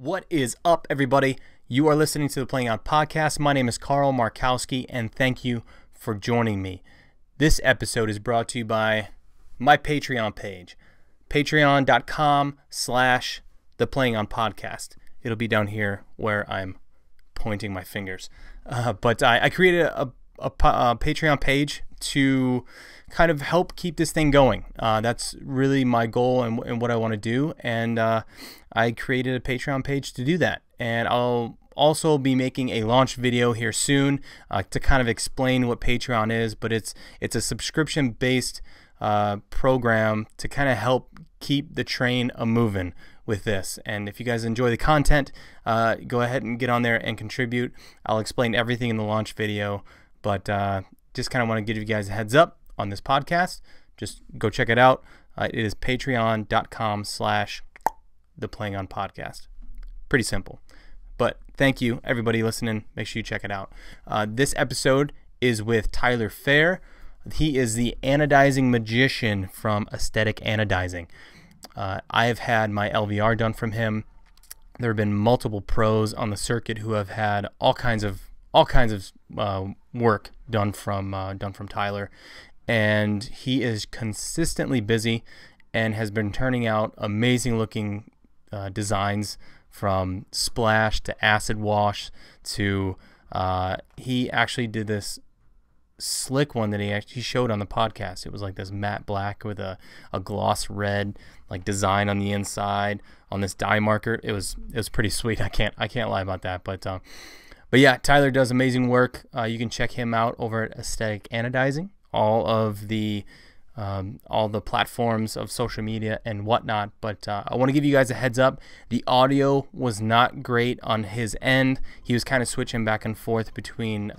What is up, everybody? You are listening to the Playing On Podcast. My name is Carl Markowski, and thank you for joining me. This episode is brought to you by my Patreon page, patreon.com/the Playing On Podcast. It'll be down here where I'm pointing my fingers. But I created a Patreon page to kind of help keep this thing going. That's really my goal and what I want to do. And I created a Patreon page to do that. And I'll also be making a launch video here soon to kind of explain what Patreon is. But it's a subscription-based program to kind of help keep the train a-moving with this. And if you guys enjoy the content, go ahead and get on there and contribute. I'll explain everything in the launch video. But just kind of want to give you guys a heads up on this podcast. Just go check it out. It is patreon.com/the Playing On Podcast. Pretty simple. But thank you, everybody listening. Make sure you check it out. This episode is with Tyler Fair. He is the anodizing magician from Aesthetic Anodizing. I have had my LVR done from him. There have been multiple pros on the circuit who have had all kinds of work done from Tyler, and he is consistently busy and has been turning out amazing looking designs, from splash to acid wash to he actually did this slick one that he showed on the podcast. It was like this matte black with a gloss red like design on the inside on this dye marker. It was pretty sweet. I can't lie about that. But yeah, Tyler does amazing work. You can check him out over at Aesthetic Anodizing. All the platforms of social media and whatnot. But I want to give you guys a heads up. The audio was not great on his end. He was kind of switching back and forth between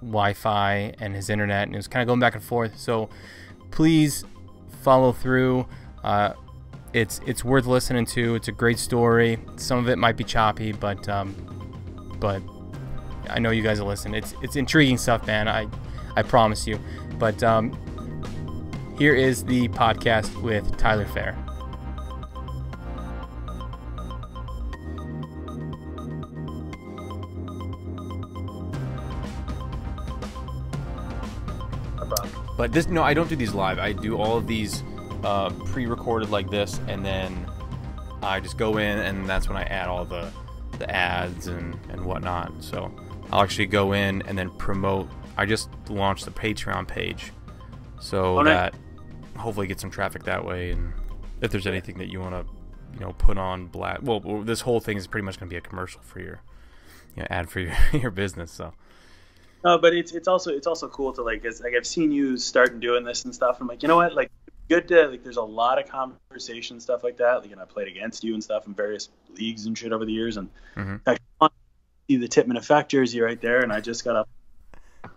Wi-Fi and his internet, and it was kind of going back and forth. So please follow through. It's worth listening to. It's a great story. Some of it might be choppy, but I know you guys will listen. It's intriguing stuff, man. I promise you. But here is the podcast with Tyler Fair. But this, no, I don't do these live. I do all of these pre-recorded like this, and then I just go in, and that's when I add all the ads and whatnot. So I'll actually go in and then promote. I just launched the Patreon page, so that hopefully get some traffic that way. And if there's anything that you want to, put on well, this whole thing is pretty much going to be a commercial for your, ad for your business. So. No, but it's also cool to I've seen you start doing this and stuff. I'm like, you know what, good to there's a lot of conversation stuff like that. I played against you and stuff in various leagues and shit over the years, and I see the Tipman Effect jersey right there, and I just got up.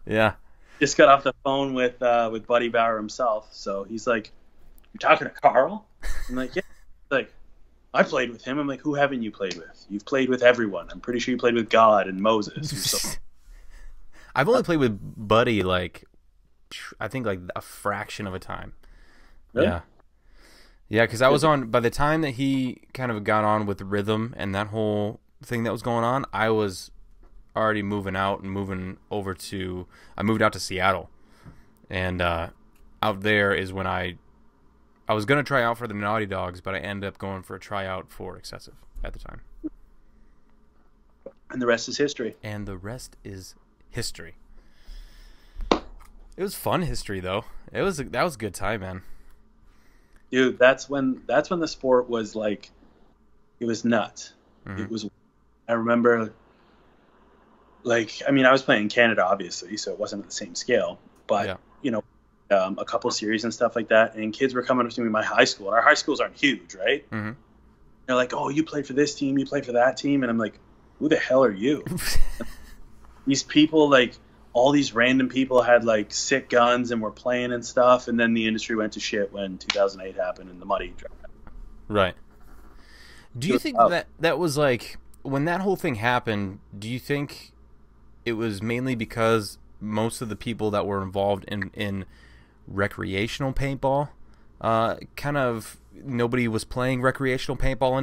Yeah. Just got off the phone with Buddy Bauer himself. So he's like, "You're talking to Carl?" I'm like, "Yeah." He's like, I played with him. I'm like, "Who haven't you played with? You've played with everyone. I'm pretty sure you played with God and Moses." I've only played with Buddy I think a fraction of a time. Really? Yeah, because I was on, by the time that he kind of got on with rhythm and that whole thing that was going on, I was already moving out and moving over to, I moved out to Seattle. And out there is when I was going to try out for the Naughty Dogs, but I ended up going for a tryout for Excessive at the time. And the rest is history. And the rest is history. It was fun history, though. That was a good time, man. Dude, that's when the sport was it was nuts. Mm-hmm. It was. I remember, I was playing in Canada, obviously, so it wasn't at the same scale. But yeah. A couple series and stuff like that, and kids were coming up to me in my high school, and our high schools aren't huge, right? Mm-hmm. They're like, "Oh, you played for this team, you played for that team," and I'm like, "Who the hell are you?" These people, all these random people had sick guns and were playing and stuff, and then the industry went to shit when 2008 happened and the money dropped. Right. Do you think that was when that whole thing happened, do you think it was mainly because most of the people that were involved in recreational paintball kind of nobody was playing recreational paintball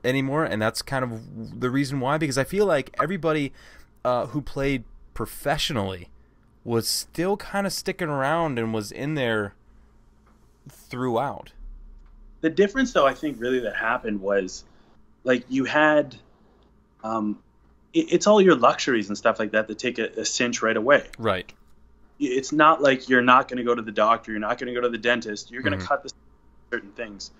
anymore, and that's kind of the reason why. Because I feel like everybody who played professionally was still kind of sticking around and was in there throughout. The difference, though, I think really that happened was, like, you had, it's all your luxuries and stuff like that take a cinch right away. Right. It's not like you're not going to go to the doctor, you're not going to go to the dentist, you're going to cut certain things.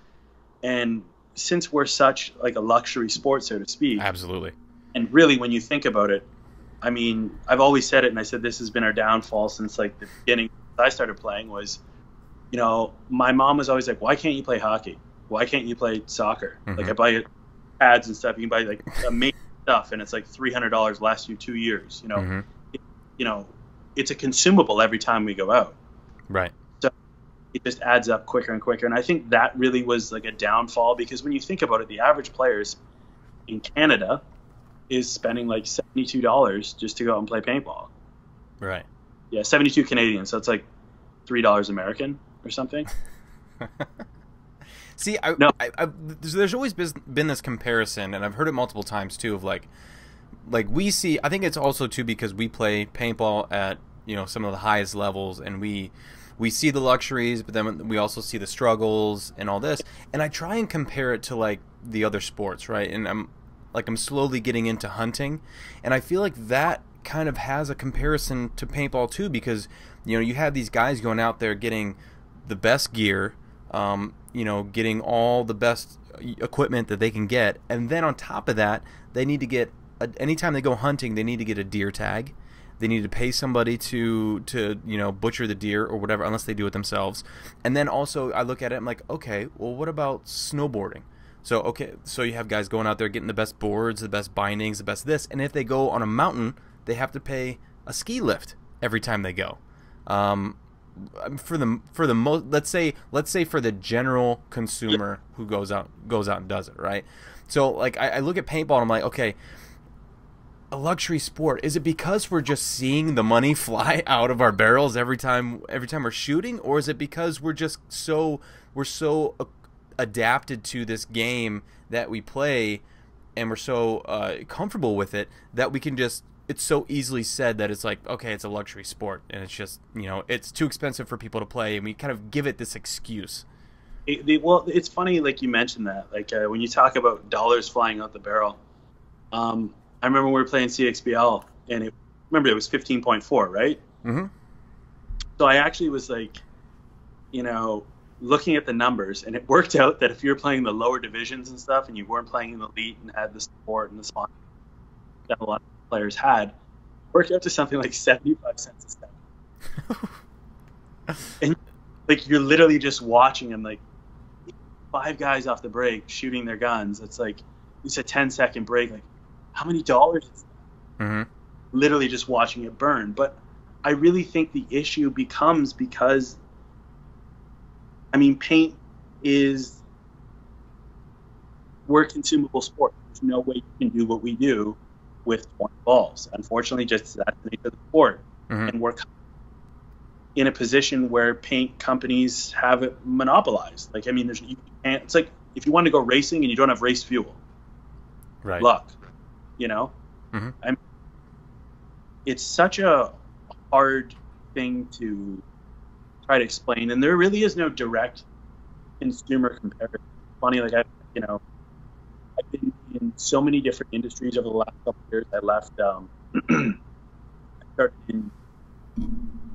And since we're such like a luxury sport, so to speak. Absolutely. And really, when you think about it, I mean, I've always said it, and I said this has been our downfall since like the beginning I started playing was, you know, my mom was always like, why can't you play hockey? Why can't you play soccer? Like, I buy pads and stuff. You can buy like amazing stuff, and it's like $300 lasts you 2 years. You know, you know, it's a consumable every time we go out. Right. So it just adds up quicker and quicker. And I think that really was like a downfall, because when you think about it, the average players in Canada is spending like $72 just to go out and play paintball. Right. Yeah, 72 Canadian. So it's like $3 American or something. See, there's always been this comparison, and I've heard it multiple times too, of like we see. I think it's also too because we play paintball at, you know, some of the highest levels, and we see the luxuries, but then we also see the struggles and all this. And I try and compare it to like the other sports, right? And I'm slowly getting into hunting, and I feel like that kind of has a comparison to paintball too, because, you know, you have these guys going out there getting the best gear, you know, getting all the best equipment that they can get, and then on top of that, they need to get anytime they go hunting, they need to get a deer tag. They need to pay somebody to you know, butcher the deer or whatever, unless they do it themselves. And then also I look at it, I'm like, okay, well, what about snowboarding? So you have guys going out there getting the best boards, the best bindings, the best this, and if they go on a mountain, they have to pay a ski lift every time they go. For the most, let's say for the general consumer who goes out and does it, right? So like I look at paintball and I'm like, okay, a luxury sport, is it because we're just seeing the money fly out of our barrels every time we're shooting, or is it because we're so adapted to this game that we play, and we're so comfortable with it that we can just, it's so easily said that it's like, okay, it's a luxury sport, and it's just, you know, it's too expensive for people to play, and we kind of give it this excuse. Well, it's funny, like you mentioned that, like when you talk about dollars flying out the barrel, I remember when we were playing CXBL, and it was 15.4, right? So I actually was like, you know, looking at the numbers, and it worked out that if you're playing the lower divisions and stuff, and you weren't playing in the elite and had the support and the sponsor that a lot of players had, it worked out to something like 75 cents a second. And like, you're literally just watching them, like 5 guys off the break shooting their guns. It's like, it's a 10-second break. Like, how many dollars is that? Literally just watching it burn. But I really think the issue becomes because, I mean, paint is, we're a consumable sport. There's no way you can do what we do with 20 balls. Unfortunately, just that's the nature of the sport. And we're in a position where paint companies have it monopolized. Like, I mean, you can't, it's like if you want to go racing and you don't have race fuel. Right. Luck. You know? It's such a hard thing to try to explain, and there really is no direct consumer comparison. Funny, like, I've been in so many different industries over the last couple of years. I left, I started in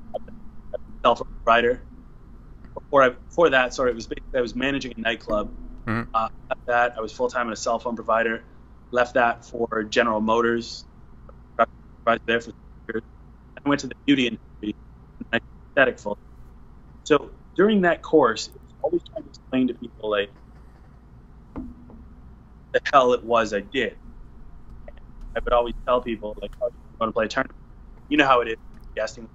a cell phone provider. Before that, sorry, it was basically I was managing a nightclub. After that, I was full-time at a cell phone provider. Left that for General Motors. There for years. I went to the beauty industry, and aesthetic full. So during that course, it was always trying to explain to people like the hell it was I did. And I would always tell people like, "Oh, you want to play a tournament? You know how it is guessing.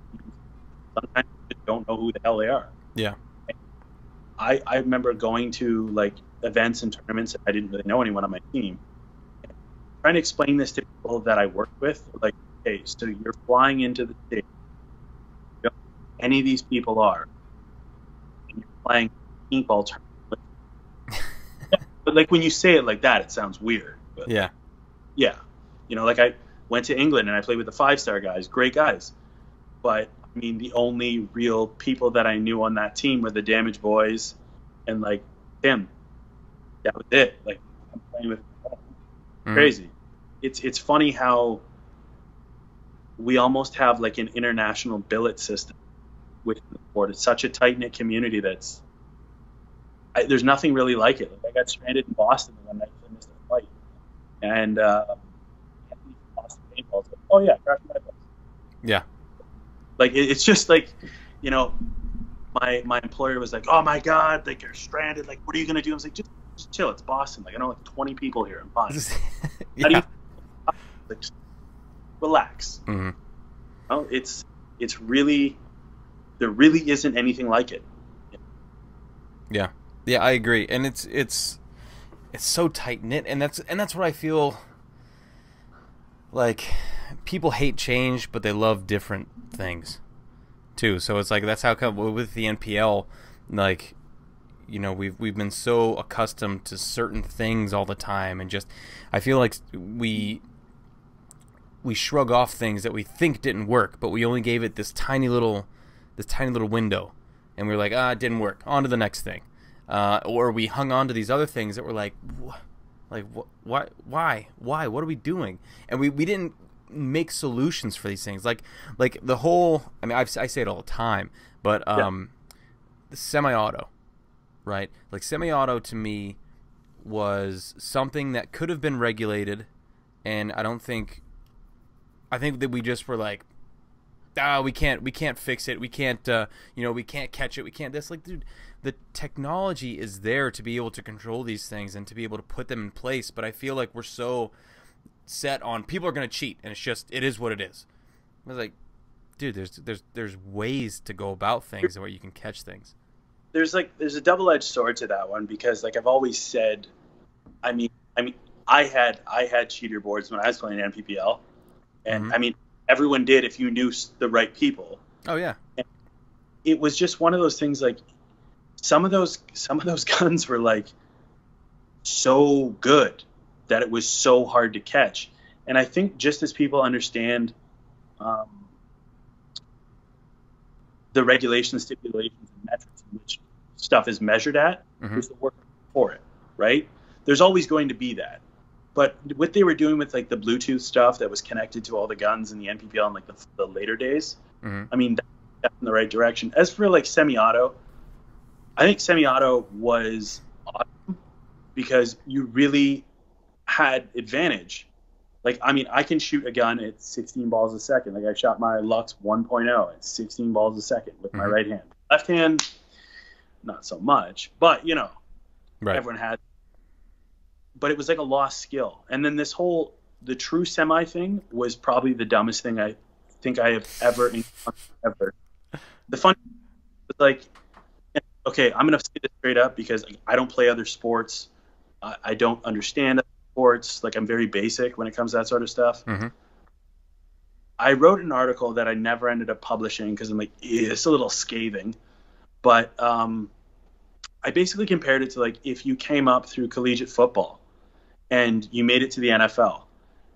Sometimes you just don't know who the hell they are." Yeah. I remember going to like events and tournaments, and I didn't really know anyone on my team. Trying to explain this to people that I worked with, like, okay, so you're flying into the state. You don't know who any of these people are, and you're playing paintball tournament. But like when you say it like that, it sounds weird. But Yeah. yeah, like I went to England and I played with the 5-star guys, great guys. But I mean, the only real people that I knew on that team were the Damage Boys and like Tim. That was it. Like I'm playing with crazy. It's funny how we almost have like an international billet system within the sport. It's such a tight knit community there's nothing really like it. Like I got stranded in Boston one night because I missed a flight, and Boston paintball. Like, oh yeah, crash my place. Yeah. Like it's just like, my employer was like, oh my god, like you're stranded. Like what are you gonna do? I was like, just chill. It's Boston. Like I know like 20 people here. I'm fine. Yeah. Like, just relax. It's really, there really isn't anything like it. Yeah. Yeah, I agree. And it's so tight knit, and that's what I feel like. People hate change, but they love different things too. So it's like that's how come with the NPL, like, we've been so accustomed to certain things all the time, and just I feel like we shrug off things that we think didn't work, but we only gave it this tiny little window, and we were like, it didn't work. On to the next thing, or we hung on to these other things that were like, why? What are we doing? And we didn't make solutions for these things, like the whole. I mean, I say it all the time, but the semi-auto, right? Like semi-auto to me was something that could have been regulated, and I think that we just were like, we can't fix it. We can't, we can't catch it. We can't this. Like, dude, the technology is there to be able to control these things and to be able to put them in place. But I feel like we're so set on people are going to cheat, and it is what it is. I was like, dude, there's ways to go about things where you can catch things. There's a double-edged sword to that one, because like I've always said, I mean, I had cheater boards when I was playing NPPL, and I mean, everyone did if you knew the right people. Oh yeah. And it was just one of those things. Like some of those guns were like so good that it was so hard to catch. And I think just as people understand the regulations, stipulations, and metrics in which stuff is measured at, there's the work for it, right? There's always going to be that. But what they were doing with like the Bluetooth stuff that was connected to all the guns in the NPPL in like the later days, I mean, that's in the right direction. As for like semi-auto, I think semi-auto was awesome because you really had advantage. Like, I mean, I can shoot a gun at 16 balls a second. Like I shot my Lux 1.0 at 16 balls a second with my right hand. Left hand, not so much, but right. Everyone had. But it was like a lost skill. And then the true semi thing was probably the dumbest thing I think I have ever. The fun was like, okay, I'm going to say this straight up because I don't play other sports. I don't understand sports. Like I'm very basic when it comes to that sort of stuff. I wrote an article that I never ended up publishing because I'm like, it's a little scathing. But I basically compared it to like if you came up through collegiate football and you made it to the NFL,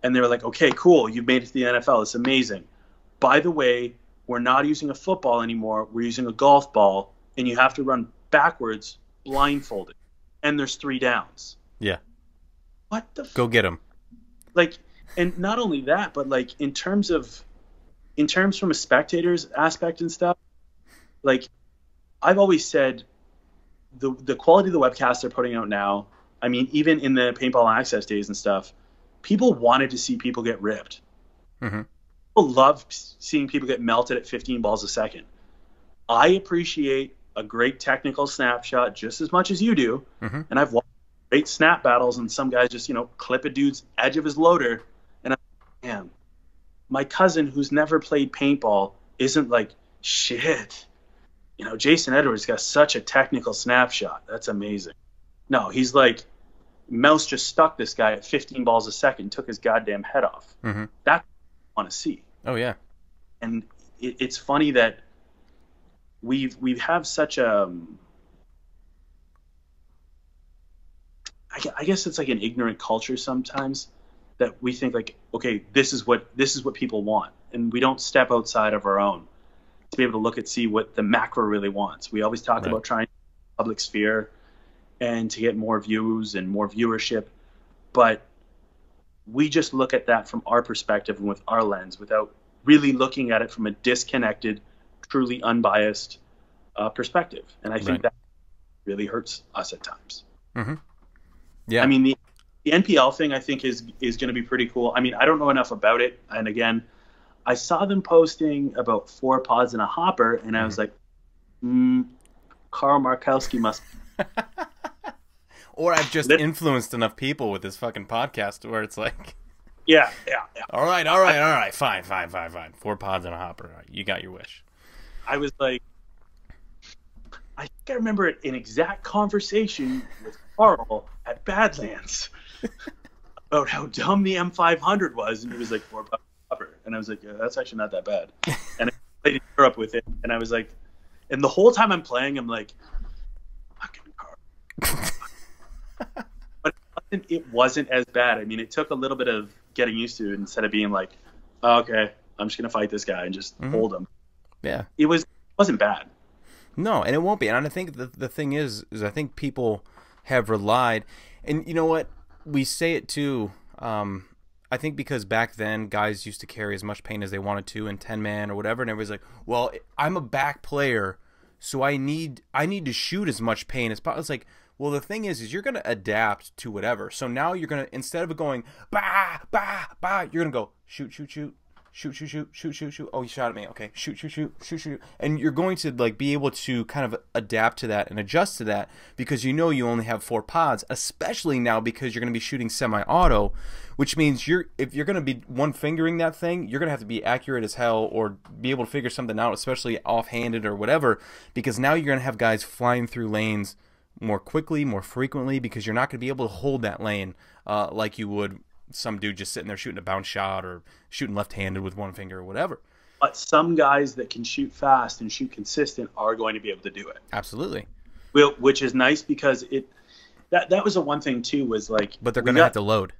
and they were like, okay, cool, you've made it to the NFL. It's amazing. By the way, we're not using a football anymore. We're using a golf ball, and you have to run backwards blindfolded, and there's 3 downs. Yeah. What the? Go get them. Like, and not only that, but like in terms from a spectator's aspect and stuff, like I've always said, the quality of the webcasts they're putting out now, I mean, even in the paintball access days and stuff, people wanted to see people get ripped. People love seeing people get melted at 15 balls a second. I appreciate a great technical snapshot just as much as you do, and I've watched great snap battles, and some guys just clip a dude's edge of his loader, and I'm like, damn, my cousin who's never played paintball isn't like, shit, Jason Edwards got such a technical snapshot. That's amazing. No, he's like, Mouse just stuck this guy at 15 balls a second, took his goddamn head off. That's what I want to see. Oh yeah. And it's funny that we have such a I guess it's like an ignorant culture sometimes that we think like, okay, this is what people want, and we don't step outside of our own to be able to look at see what the macro really wants. We always talk about trying public sphere and to get more views and more viewership, but we just look at that from our perspective and with our lens without really looking at it from a disconnected, truly unbiased perspective. And I think that really hurts us at times. Mm-hmm. Yeah. I mean, the NPL thing I think is going to be pretty cool. I mean, I don't know enough about it. And again, I saw them posting about 4 pods in a hopper, and I was like, Carl Markowski must. Or I've just influenced enough people with this fucking podcast where it's like, yeah. All right. Fine. 4 pods in a hopper. Right, you got your wish. I was like, I think I remember an exact conversation with Carl at Badlands about how dumb the M500 was, and he was like 4 pods in a hopper, and I was like, yeah, that's actually not that bad. And I played in Europe with it, and I was like, and the whole time I'm playing, I'm like, fucking Carl. But it wasn't as bad. I mean, it took a little bit of getting used to it instead of being like, oh, okay, I'm just going to fight this guy and just hold him. Yeah. It wasn't bad. No, and it won't be. And I think the thing is I think people have relied, and you know what? We say it too. I think because back then guys used to carry as much paint as they wanted to in 10-man or whatever, and everybody's like, well, I'm a back player, so I need to shoot as much paint as possible. It's like, well, the thing is you're going to adapt to whatever. So now you're going to, instead of going, bah, bah, bah, you're going to go, shoot. Oh, he shot at me. Okay, shoot. And you're going to like be able to kind of adapt to that and adjust to that because you know you only have 4 pods, especially now because you're going to be shooting semi-auto, which means if you're going to be one-fingering that thing, you're going to have to be accurate as hell or be able to figure something out, especially offhanded or whatever, because now you're going to have guys flying through lanes more quickly, more frequently, because you're not going to be able to hold that lane like you would some dude just sitting there shooting a bounce shot or shooting left-handed with one finger or whatever. But some guys that can shoot fast and shoot consistent are going to be able to do it. Absolutely. Which is nice because that was the one thing too was like. But they're going to have to load.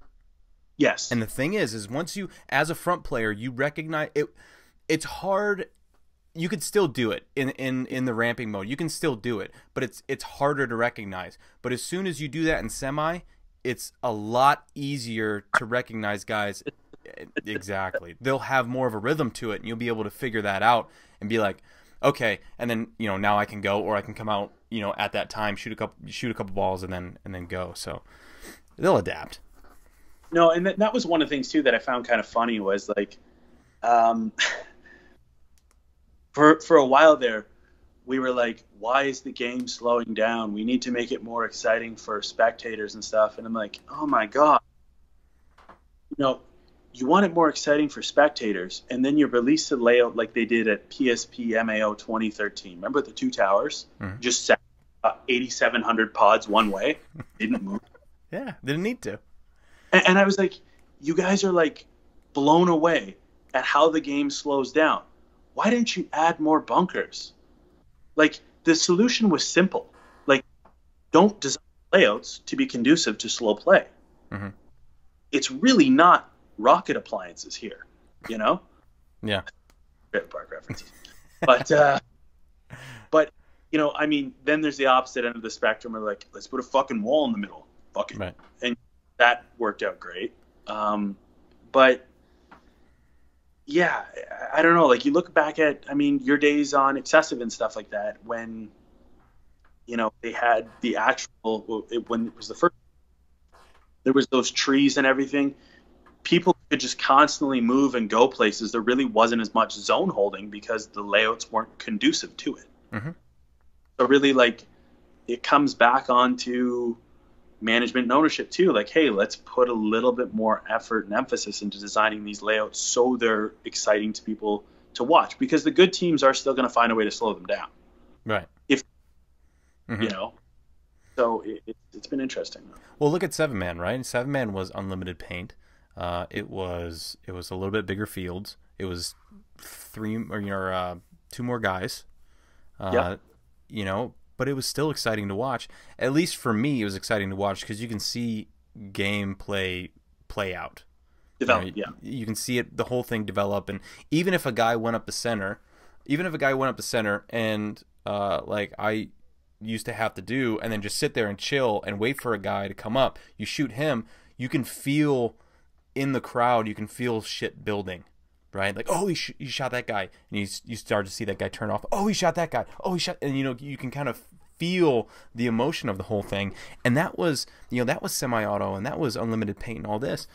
Yes. And the thing is once you, as a front player, you recognize it. It's hard. You could still do it in the ramping mode. You can still do it, but it's harder to recognize. But as soon as you do that in semi, it's a lot easier to recognize guys. Exactly. They'll have more of a rhythm to it, and you'll be able to figure that out and be like, okay, and then now I can go, or I can come out at that time, shoot a couple balls, and then go. So they'll adapt. No, and that was one of the things too that I found kind of funny was like, for a while there, we were like, why is the game slowing down? We need to make it more exciting for spectators and stuff. And I'm like, oh my God. You want it more exciting for spectators, and then you release the layout like they did at PSP MAO 2013. Remember the 2 towers? Mm-hmm. Just set 8,700 pods one way. Didn't move. Yeah, didn't need to. And I was like, you guys are like blown away at how the game slows down. Why didn't you add more bunkers? Like, the solution was simple. Like, don't design layouts to be conducive to slow play. Mm-hmm. It's really not rocket appliances here, Yeah. Park references. But, I mean, then there's the opposite end of the spectrum. We're like, let's put a fucking wall in the middle. Fuck it. Right. And that worked out great. But yeah, I don't know. Like, you look back at, your days on Excessive and stuff like that when, they had the actual, when it was the first, there was those trees and everything. People could just constantly move and go places. There really wasn't as much zone holding because the layouts weren't conducive to it. Mm-hmm. So really, like, it comes back onto management and ownership too. Like, hey, let's put a little bit more effort and emphasis into designing these layouts so they're exciting to people to watch, because the good teams are still going to find a way to slow them down. Right. If so it's been interesting. Well, look at 7-man, right? 7-man was unlimited paint. It was a little bit bigger fields. It was 2 more guys. Yep. but it was still exciting to watch. At least for me, it was exciting to watch because you can see gameplay play out. Develop, you know, you can see it, the whole thing develop, and even if a guy went up the center, and like I used to have to do, and then just sit there and chill and wait for a guy to come up, you shoot him, you can feel in the crowd, you can feel shit building, right? Like, oh, he shot that guy, and you start to see that guy turn off. Oh, he shot that guy. Oh, he shot, and you know, you can kind of feel the emotion of the whole thing, and that was, you know, that was semi-auto, and that was unlimited paint and all this.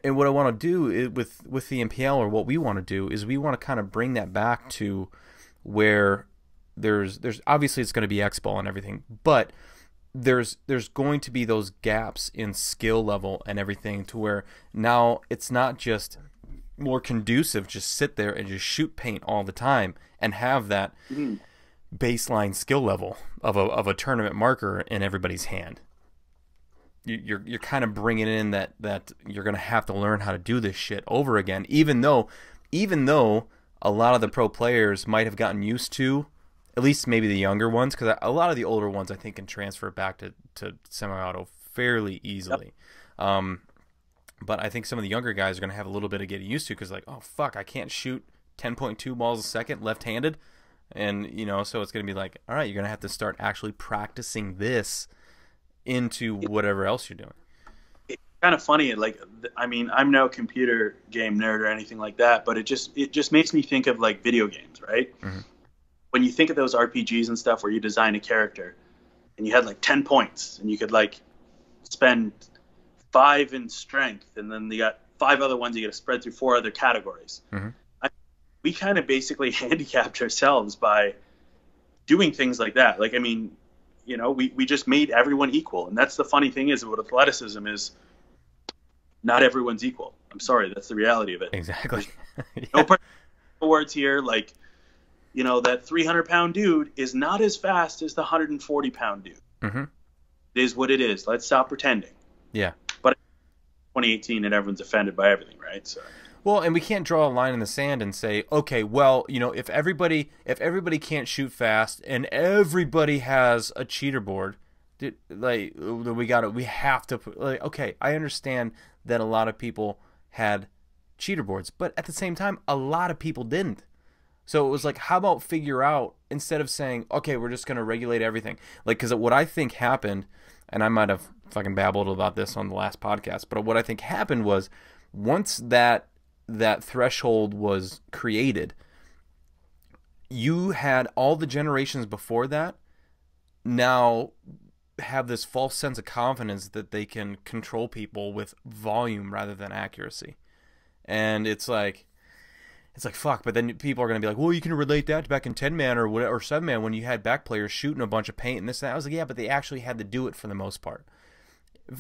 And what I want to do is, with the MPL, or what we want to do, is we want to kind of bring that back to where there's obviously it's going to be X-Ball and everything, but there's going to be those gaps in skill level and everything, to where now it's not just more conducive just sit there and just shoot paint all the time and have that baseline skill level of a tournament marker in everybody's hand. You're kind of bringing in that you're going to have to learn how to do this shit over again, even though a lot of the pro players might have gotten used to, at least maybe the younger ones, because a lot of the older ones I think can transfer back to semi-auto fairly easily. Yep. But I think some of the younger guys are going to have a little bit of getting used to, because like, oh fuck, I can't shoot 10.2 balls a second left-handed, and you know, so it's going to be like, all right, you're going to have to start actually practicing this into whatever else you're doing. It's kind of funny, like, I mean, I'm no computer game nerd or anything like that, but it just makes me think of like video games, right? Mm-hmm. When you think of those RPGs and stuff where you design a character and you had like 10 points and you could like spend 5 in strength, and then you got 5 other ones you got to spread through 4 other categories. Mm-hmm. We kind of basically handicapped ourselves by doing things like that. Like, I mean, you know, we just made everyone equal. And that's the funny thing is, with athleticism, is not everyone's equal. I'm sorry, that's the reality of it. Exactly. Yeah. No words here. Like, you know, that 300-pound dude is not as fast as the 140-pound dude. Mm-hmm. It is what it is. Let's stop pretending. Yeah. But 2018 and everyone's offended by everything, right? So. Well, and we can't draw a line in the sand and say, okay, well, you know, if everybody can't shoot fast and everybody has a cheater board, like we have to put, like, okay, I understand that a lot of people had cheater boards, but at the same time, a lot of people didn't. So it was like, how about figure out, instead of saying, okay, we're just going to regulate everything, like, because what I think happened, and I might have fucking babbled about this on the last podcast, but what I think happened was, once that threshold was created, you had all the generations before that now have this false sense of confidence that they can control people with volume rather than accuracy. And it's like fuck, but then people are going to be like, well, you can relate that to back in 10-man or 7-man when you had back players shooting a bunch of paint and this and that. I was like, yeah, but they actually had to do it for the most part.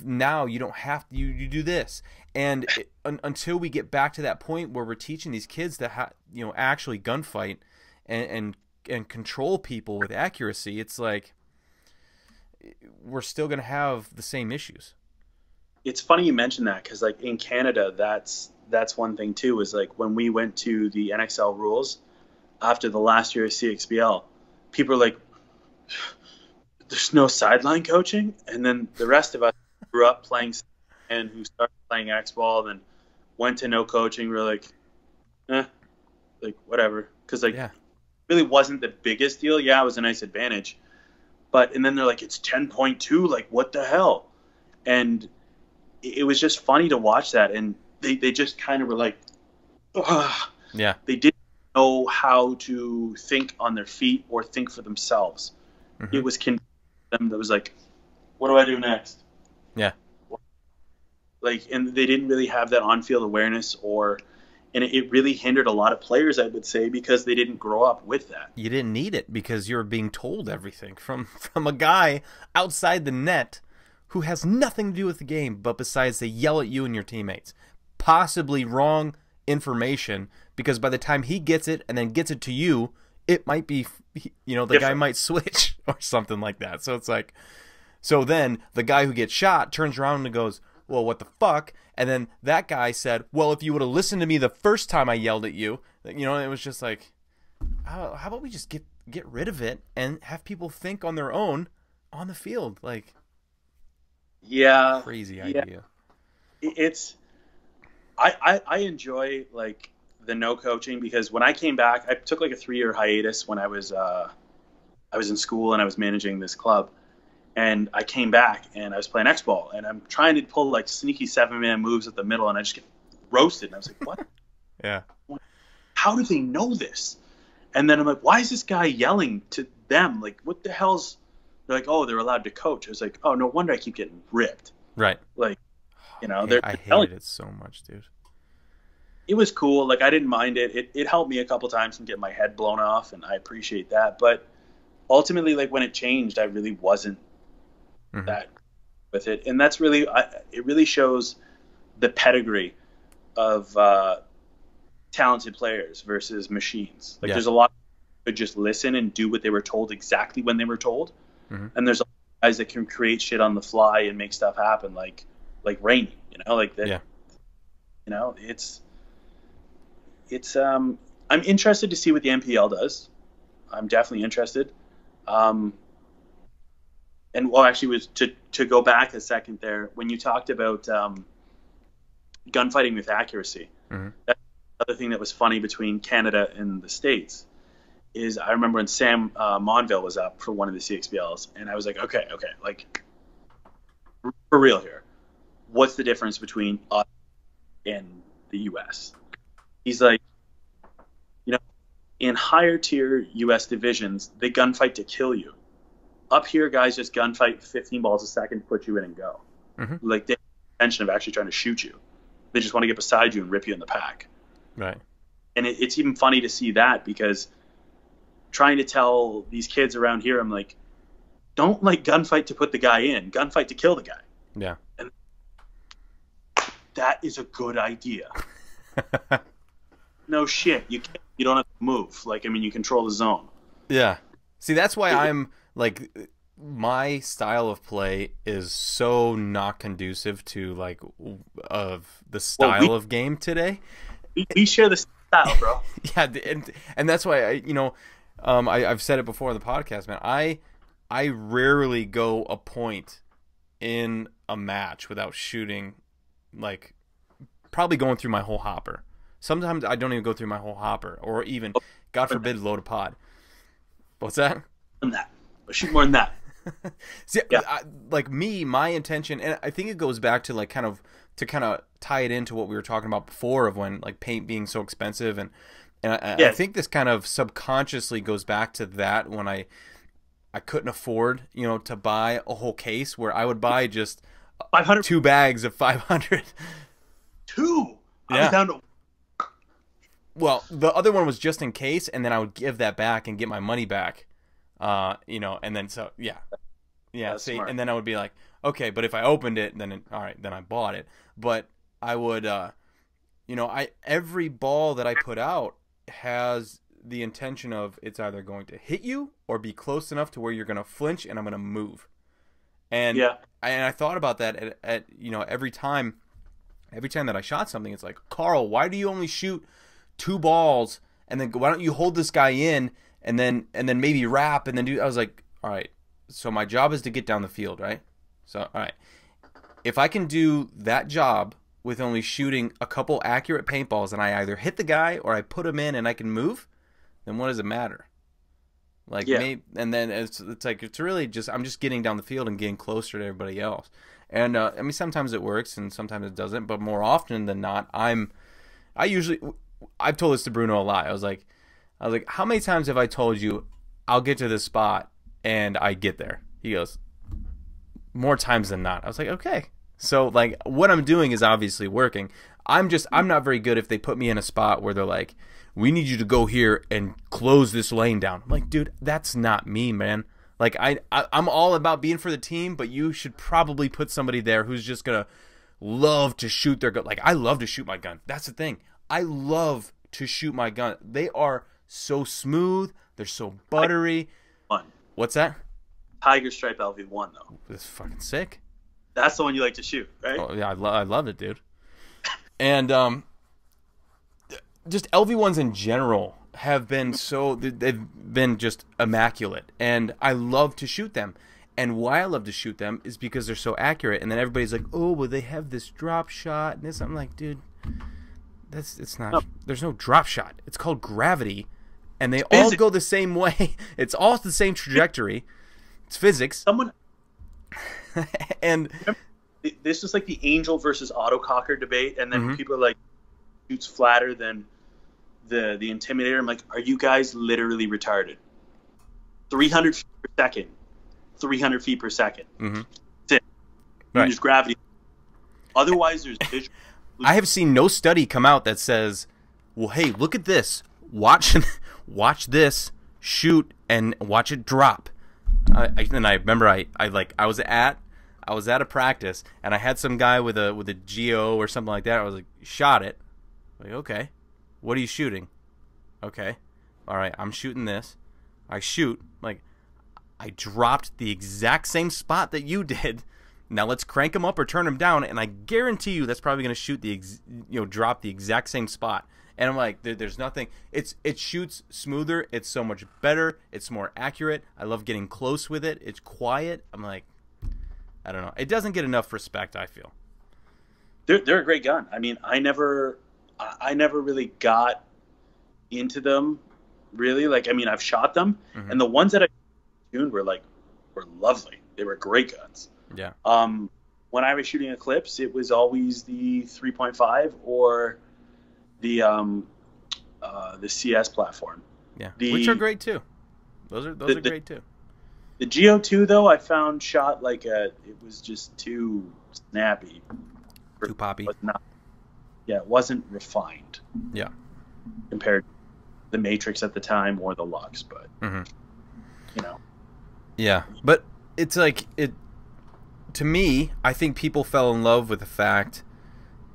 Now you don't have to, you do this, and until we get back to that point where we're teaching these kids to actually gunfight and control people with accuracy, it's like we're still going to have the same issues. It's funny you mention that, because like in Canada, that's one thing too, is like when we went to the NXL rules after the last year of CXBL, people are like, there's no sideline coaching, and then the rest of us grew up playing and who started playing X-Ball, then went to no coaching. We're like, like whatever, because like it really wasn't the biggest deal. Yeah, it was a nice advantage, and then they're like, it's 10.2, like what the hell? And it was just funny to watch that, and they just kind of were like, ugh. Yeah, they didn't know how to think on their feet or think for themselves. Mm-hmm. It was them that was like, what do I do next? Yeah. Like, and they didn't really have that on-field awareness, and it really hindered a lot of players, I would say, because they didn't grow up with that. You didn't need it because you're being told everything from a guy outside the net who has nothing to do with the game, but besides they yell at you and your teammates. Possibly wrong information, because by the time he gets it and then gets it to you, it might be, the guy might switch or something like that. So it's like, so then the guy who gets shot turns around and goes, well, what the fuck? And then that guy said, well, if you would have listened to me the first time I yelled at you, it was just like, how about we just get rid of it and have people think on their own on the field. Like, yeah, crazy idea. It's I enjoy like the no coaching, because when I came back, I took like a 3-year hiatus when I was in school and I was managing this club, and I came back and I was playing X-ball, and I'm trying to pull like sneaky 7-man moves at the middle, and I just get roasted, and I was like, what? Yeah. How do they know this? And then I'm like, why is this guy yelling to them? Like, what the hell's... They're like, oh, they're allowed to coach. I was like, oh, no wonder I keep getting ripped. Right. Like, you know, I hated it so much, dude. It was cool. Like, I didn't mind it. It helped me a couple times and get my head blown off, and I appreciate that. But ultimately, like, when it changed, I really wasn't that with it. And that's really... it really shows the pedigree of talented players versus machines. Like, there's a lot who could just listen and do what they were told exactly when they were told. And there's guys that can create shit on the fly and make stuff happen, like Rainey, you know, like that. You know, it's I'm interested to see what the NPL does. I'm definitely interested. And well, actually, was to go back a second there, when you talked about gunfighting with accuracy. That's the other thing that was funny between Canada and the States. Is I remember when Sam Monville was up for one of the CXBLs, and I was like, okay, like, for real here, what's the difference between us and the U.S.? He's like, you know, in higher tier U.S. divisions, they gunfight to kill you. Up here, guys just gunfight 15 balls a second, put you in and go. Like, they have the intention of actually trying to shoot you. They just want to get beside you and rip you in the pack. Right. And it's even funny to see that, because trying to tell these kids around here, I'm like, don't like gunfight to put the guy in, gunfight to kill the guy. Yeah. And that is a good idea. No shit. You don't have to move. Like, I mean, you control the zone. Yeah. See, that's why I'm like, my style of play is so not conducive to like of the style of game today. We share the style, bro. Yeah, and that's why I've said it before on the podcast, man. I rarely go a point in a match without shooting, like, probably going through my whole hopper. Sometimes I don't even go through my whole hopper, or even, God forbid, load a pod. What's that? That. I shoot more than that. See, like me, my intention, and I think it goes back to like kind of tie it into what we were talking about before of when like paint being so expensive, and I think this kind of subconsciously goes back to that when I couldn't afford, you know, to buy a whole case, where I would buy just 500 2 bags of 500. Two. I was down to. Well, the other one was just in case, and then I would give that back and get my money back. You know, and then so yeah. See, smart. And then I would be like, okay, but if I opened it, then all right, then I bought it. But I would, you know, every ball that I put out has the intention of it's either going to hit you or be close enough to where you're going to flinch and I'm going to move. And I thought about that at you know, every time that I shot something, it's like, Carl, why do you only shoot 2 balls, and then why don't you hold this guy in and then maybe wrap and then do? I was like, all right, so my job is to get down the field, right? So all right, if I can do that job with only shooting a couple accurate paintballs, and I either hit the guy or I put him in and I can move, then what does it matter? Like, maybe, and then it's like, it's really just, I'm just getting down the field and getting closer to everybody else. And I mean, sometimes it works and sometimes it doesn't, but more often than not, I've told this to Bruno a lot. I was like, how many times have I told you I'll get to this spot and I get there? He goes, more times than not. I was like, okay. So like, what I'm doing is obviously working. I'm not very good if they put me in a spot where they're like, we need you to go here and close this lane down. I'm like, dude, that's not me, man. Like, I'm all about being for the team, but you should probably put somebody there who's just gonna love to shoot their gun. Like, I love to shoot my gun. That's the thing. I love to shoot my gun. They are so smooth. They're so buttery. What's that? Tiger Stripe LV1, though. That's fucking sick. That's the one you like to shoot, right? Oh, yeah, I love it, dude. And just LV1s in general, have been they've been just immaculate, and I love to shoot them. And why I love to shoot them is because they're so accurate. And then everybody's like, oh, well, they have this drop shot and this. I'm like, dude, it's not. No. There's no drop shot. It's called gravity, and they all go the same way. It's all the same trajectory. It's physics. And this is like the angel versus autococker debate, and then people are like, shoots flatter than the Intimidator. I'm like, are you guys literally retarded? 300 feet per second. 300 feet per second. That's it. Right. There's gravity. Otherwise, there's visual. I have seen no study come out that says, well, hey, look at this. Watch this, shoot, and watch it drop. And I remember I was at a practice, and I had some guy with a GO or something like that. I was like, shot it. Like, okay, what are you shooting? Okay, all right, I'm shooting this. I shoot, like, I dropped the exact same spot that you did. Now let's crank them up or turn them down, and I guarantee you that's probably going to shoot drop the exact same spot. And I'm like, there's nothing. It shoots smoother. It's so much better. It's more accurate. I love getting close with it. It's quiet. I'm like, I don't know. It doesn't get enough respect, I feel. They're a great gun. I mean, I never really got into them, really. Like, I mean, I've shot them, and the ones that I tuned were lovely. They were great guns. Yeah. When I was shooting Eclipse, it was always the 3.5 or the CS platform. Yeah. Which are great too. Those are great too. The GO2 though, I found shot like it was just too snappy. Too poppy. It wasn't refined. Yeah. Compared to the Matrix at the time or the Lux, but you know. Yeah, but it's like to me, I think people fell in love with the fact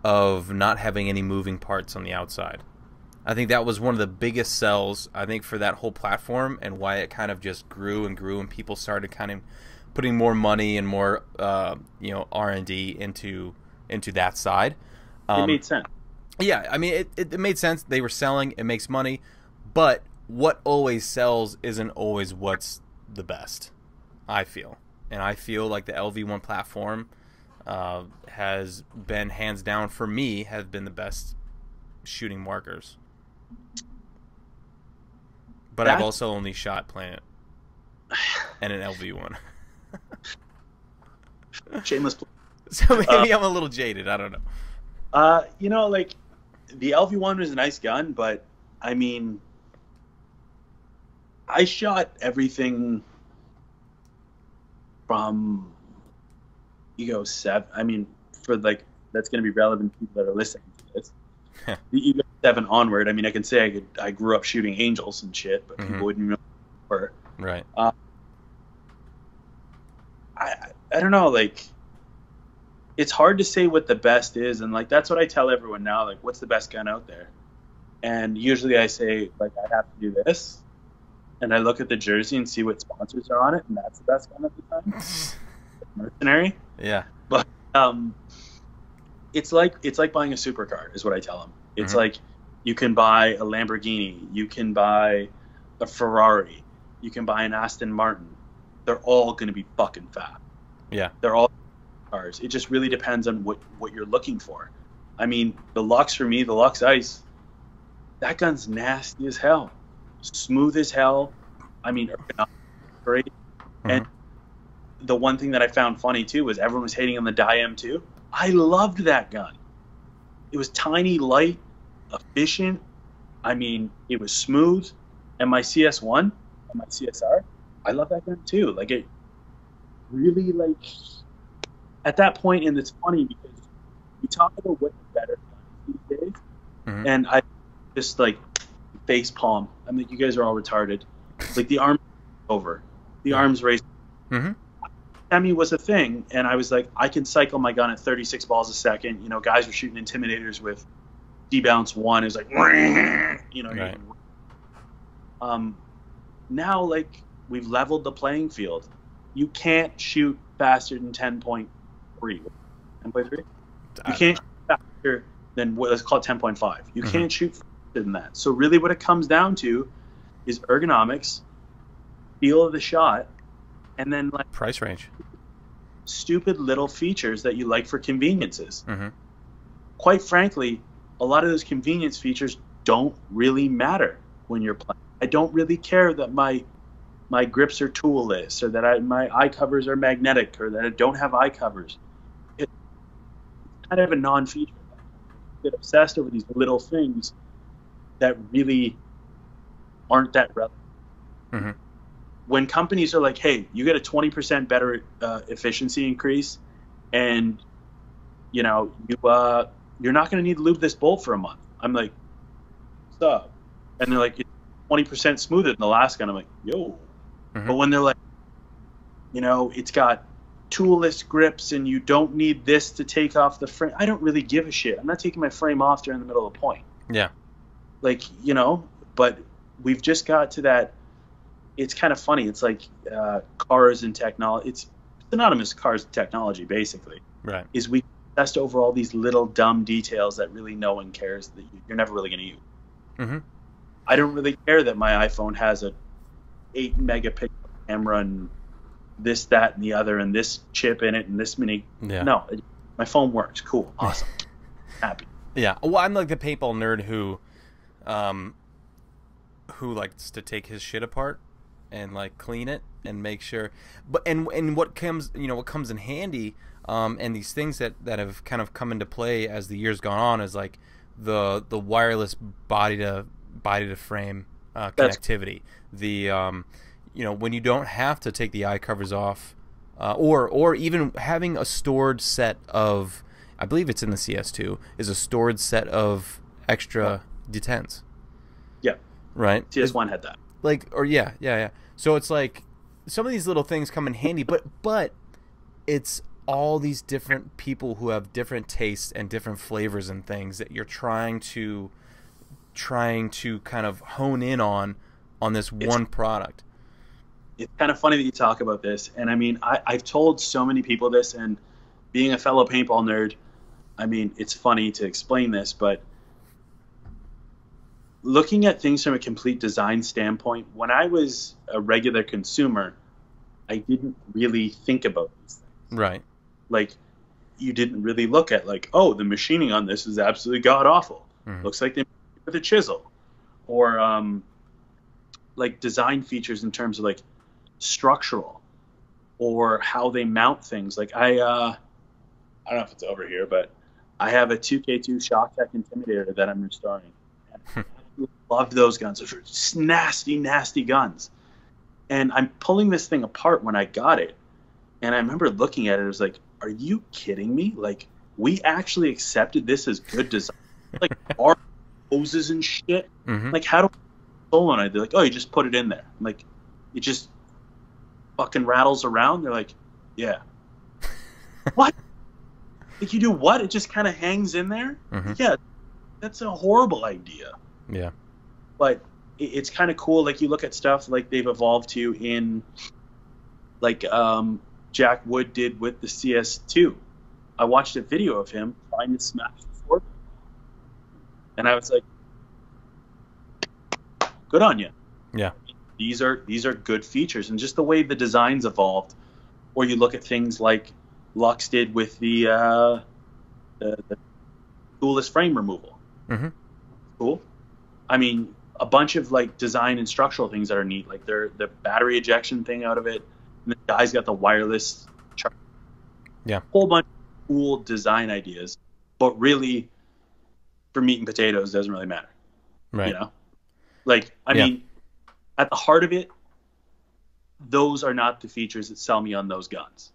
of not having any moving parts on the outside. I think that was one of the biggest sells, I think, for that whole platform, and why it kind of just grew and grew, and people started kind of putting more money and more R&D into that side. It made sense. Yeah, I mean, it made sense. They were selling. It makes money. But what always sells isn't always what's the best, I feel. And I feel like the LV1 platform has been, hands down, for me, has been the best shooting markers. But I've also only shot Planet and an LV1. Shameless. So maybe I'm a little jaded. I don't know. Like, the LV1 was a nice gun, but, I mean, I shot everything from Ego 7. I mean, for, like, that's going to be relevant to people that are listening to this. The Ego 7 onward, I mean, I can say I grew up shooting Angels and shit, but people wouldn't know what they were. Right. I don't know, like, it's hard to say what the best is, and, like, that's what I tell everyone now, like, what's the best gun out there? And usually I say, like, I have to do this, and I look at the jersey and see what sponsors are on it, and that's the best gun at the time. Mercenary. Yeah. But it's like buying a supercar, is what I tell them. It's like, you can buy a Lamborghini, you can buy a Ferrari, you can buy an Aston Martin. They're all going to be fucking fat. Yeah. They're all cars. It just really depends on what you're looking for. I mean, the Lux, for me, the Lux Ice, that gun's nasty as hell. Smooth as hell. I mean, great. And the one thing that I found funny, too, was everyone was hating on the Diem 2. I loved that gun. It was tiny, light, efficient. I mean, it was smooth. And my CS1 and my CSR, I love that gun, too. Like, it really, like, at that point, and it's funny because we talk about what's better guns these days, and I just, like, face palm. I'm like, you guys are all retarded. Like, the arms over. The arms race. Semi was a thing, and I was like, I can cycle my gun at 36 balls a second. You know, guys were shooting Intimidators with D-Bounce 1. It was like, you know. Right. Now, like, we've leveled the playing field. You can't shoot faster than 10.3. 10.3? You can't shoot faster than, let's call it 10.5. You can't shoot than that. So really what it comes down to is ergonomics, feel of the shot, and then like price range. Stupid little features that you like for conveniences. Mm-hmm. Quite frankly, a lot of those convenience features don't really matter when you're playing. I don't really care that my grips are toolless, or that my eye covers are magnetic, or that I don't have eye covers. It's kind of a non-feature. I get obsessed over these little things that really aren't that relevant. Mm-hmm. When companies are like, hey, you get a 20% better efficiency increase, and you're not going to need to lube this bolt for a month. I'm like, what's up? And they're like, it's 20% smoother than the last gun. I'm like, yo. Mm-hmm. But when they're like, it's got toolless grips and you don't need this to take off the frame, I don't really give a shit. I'm not taking my frame off during the middle of the point. Yeah. Like, but we've just got to that. It's kind of funny. It's like cars and technology. It's synonymous with cars and technology, basically. Right. Is we obsessed over all these little dumb details that really no one cares that you're never really going to use. Mm-hmm. I don't really care that my iPhone has a 8 megapixel camera and this, that, and the other, and this chip in it, and this mini. Yeah. No, my phone works. Cool. Awesome. Happy. Yeah. Well, I'm like the paintball nerd who likes to take his shit apart and like clean it and make sure, and what comes in handy, and these things that have kind of come into play as the years gone on is like the wireless body to frame connectivity. When you don't have to take the eye covers off, or even having a stored set of, I believe it's in the CS2, is a stored set of extra detents. Yeah. Right. CS1 had that. Yeah. So it's like some of these little things come in handy, but it's all these different people who have different tastes and different flavors and things that you're trying to kind of hone in on this one product. It's kind of funny that you talk about this, and I mean, I've told so many people this, and being a fellow paintball nerd, I mean, it's funny to explain this, but looking at things from a complete design standpoint, when I was a regular consumer, I didn't really think about these things. Right. Like, you didn't really look at like, oh, the machining on this is absolutely god awful. Mm-hmm. Looks like they made it with a chisel, or like design features in terms of like structural, or how they mount things. Like I don't know if it's over here, but I have a 2K2 Shock Tech Intimidator that I'm restoring. I loved those guns. Those were just nasty, nasty guns. And I'm pulling this thing apart when I got it. And I remember looking at it, I was like, are you kidding me? Like, we actually accepted this as good design. Like, our hoses and shit. Mm-hmm. Like, how do solenoid? They're like, oh, you just put it in there. I'm like, it just fucking rattles around. They're like, yeah. What? Like, you do what? It just kind of hangs in there? Mm-hmm. Yeah, that's a horrible idea. Yeah. But it's kind of cool. Like, you look at stuff like they've evolved to in, like, Jack Wood did with the CS2. I watched a video of him trying to smash the floor, and I was like, good on you. Yeah. These are good features, and just the way the designs evolved. Or you look at things like Lux did with the toolless frame removal. Mm-hmm. Cool. I mean, a bunch of like design and structural things that are neat, like the battery ejection thing out of it. And the guy's got the wireless charger. Yeah. Whole bunch of cool design ideas, but really, for meat and potatoes, doesn't really matter. Right. You know, like I mean, at the heart of it, those are not the features that sell me on those guns.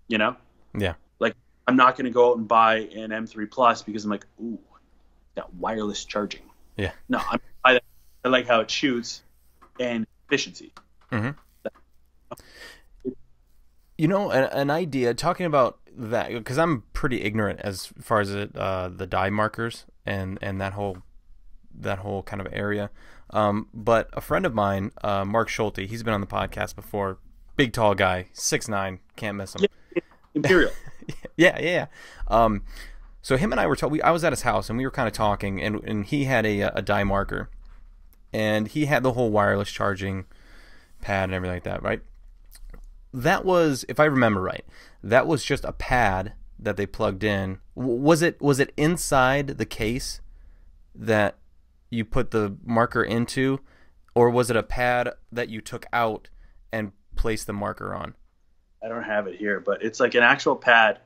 You know. Yeah. Like, I'm not going to go out and buy an M3 Plus because I'm like, ooh, got wireless charging. Yeah. No, I like how it shoots and efficiency. Mm-hmm. You know, an idea, talking about that, because I'm pretty ignorant as far as the dye markers and that whole kind of area. But a friend of mine, Mark Schulte, he's been on the podcast before. Big, tall guy, 6'9", can't miss him. Yeah, Imperial. Yeah. So him and I were I was at his house and we were kind of talking, and he had a dye marker, and he had the whole wireless charging pad and everything like that, right? That was, if I remember right, that was just a pad that they plugged in. Was it inside the case that you put the marker into, or was it a pad that you took out and placed the marker on? I don't have it here, but it's like an actual pad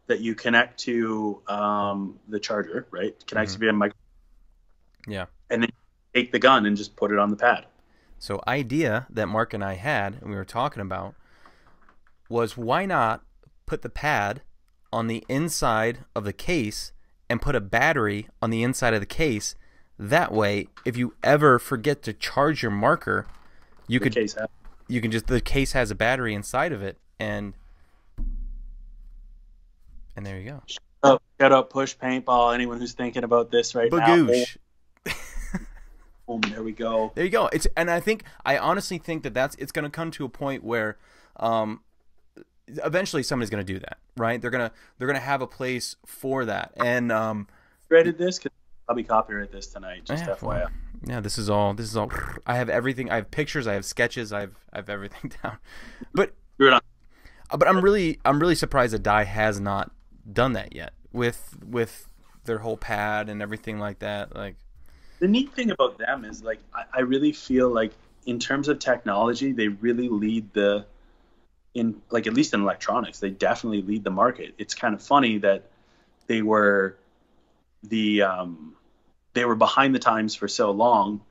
that you connect to the charger, right? Connects via mic. Yeah. And then you take the gun and just put it on the pad. So idea that Mark and I had, and we were talking about, was why not put the pad on the inside of the case and put a battery on the inside of the case. That way, if you ever forget to charge your marker, the case has a battery inside of it, and there you go. Shut up, push paintball. Anyone who's thinking about this right Bagoosh. now. Boom, there we go. There you go. I honestly think that it's going to come to a point where eventually somebody's going to do that, right? They're going to have a place for that. And rated this because I'll be copyrighted this tonight. Just FYI. Well, yeah, this is all. I have everything. I have pictures. I have sketches. I have everything down. But I'm really surprised that Dye has not done that yet with their whole pad and everything like that. Like, the neat thing about them is, like, I really feel like in terms of technology, they really lead at least in electronics, they definitely lead the market. It's kind of funny that they were behind the times for so long,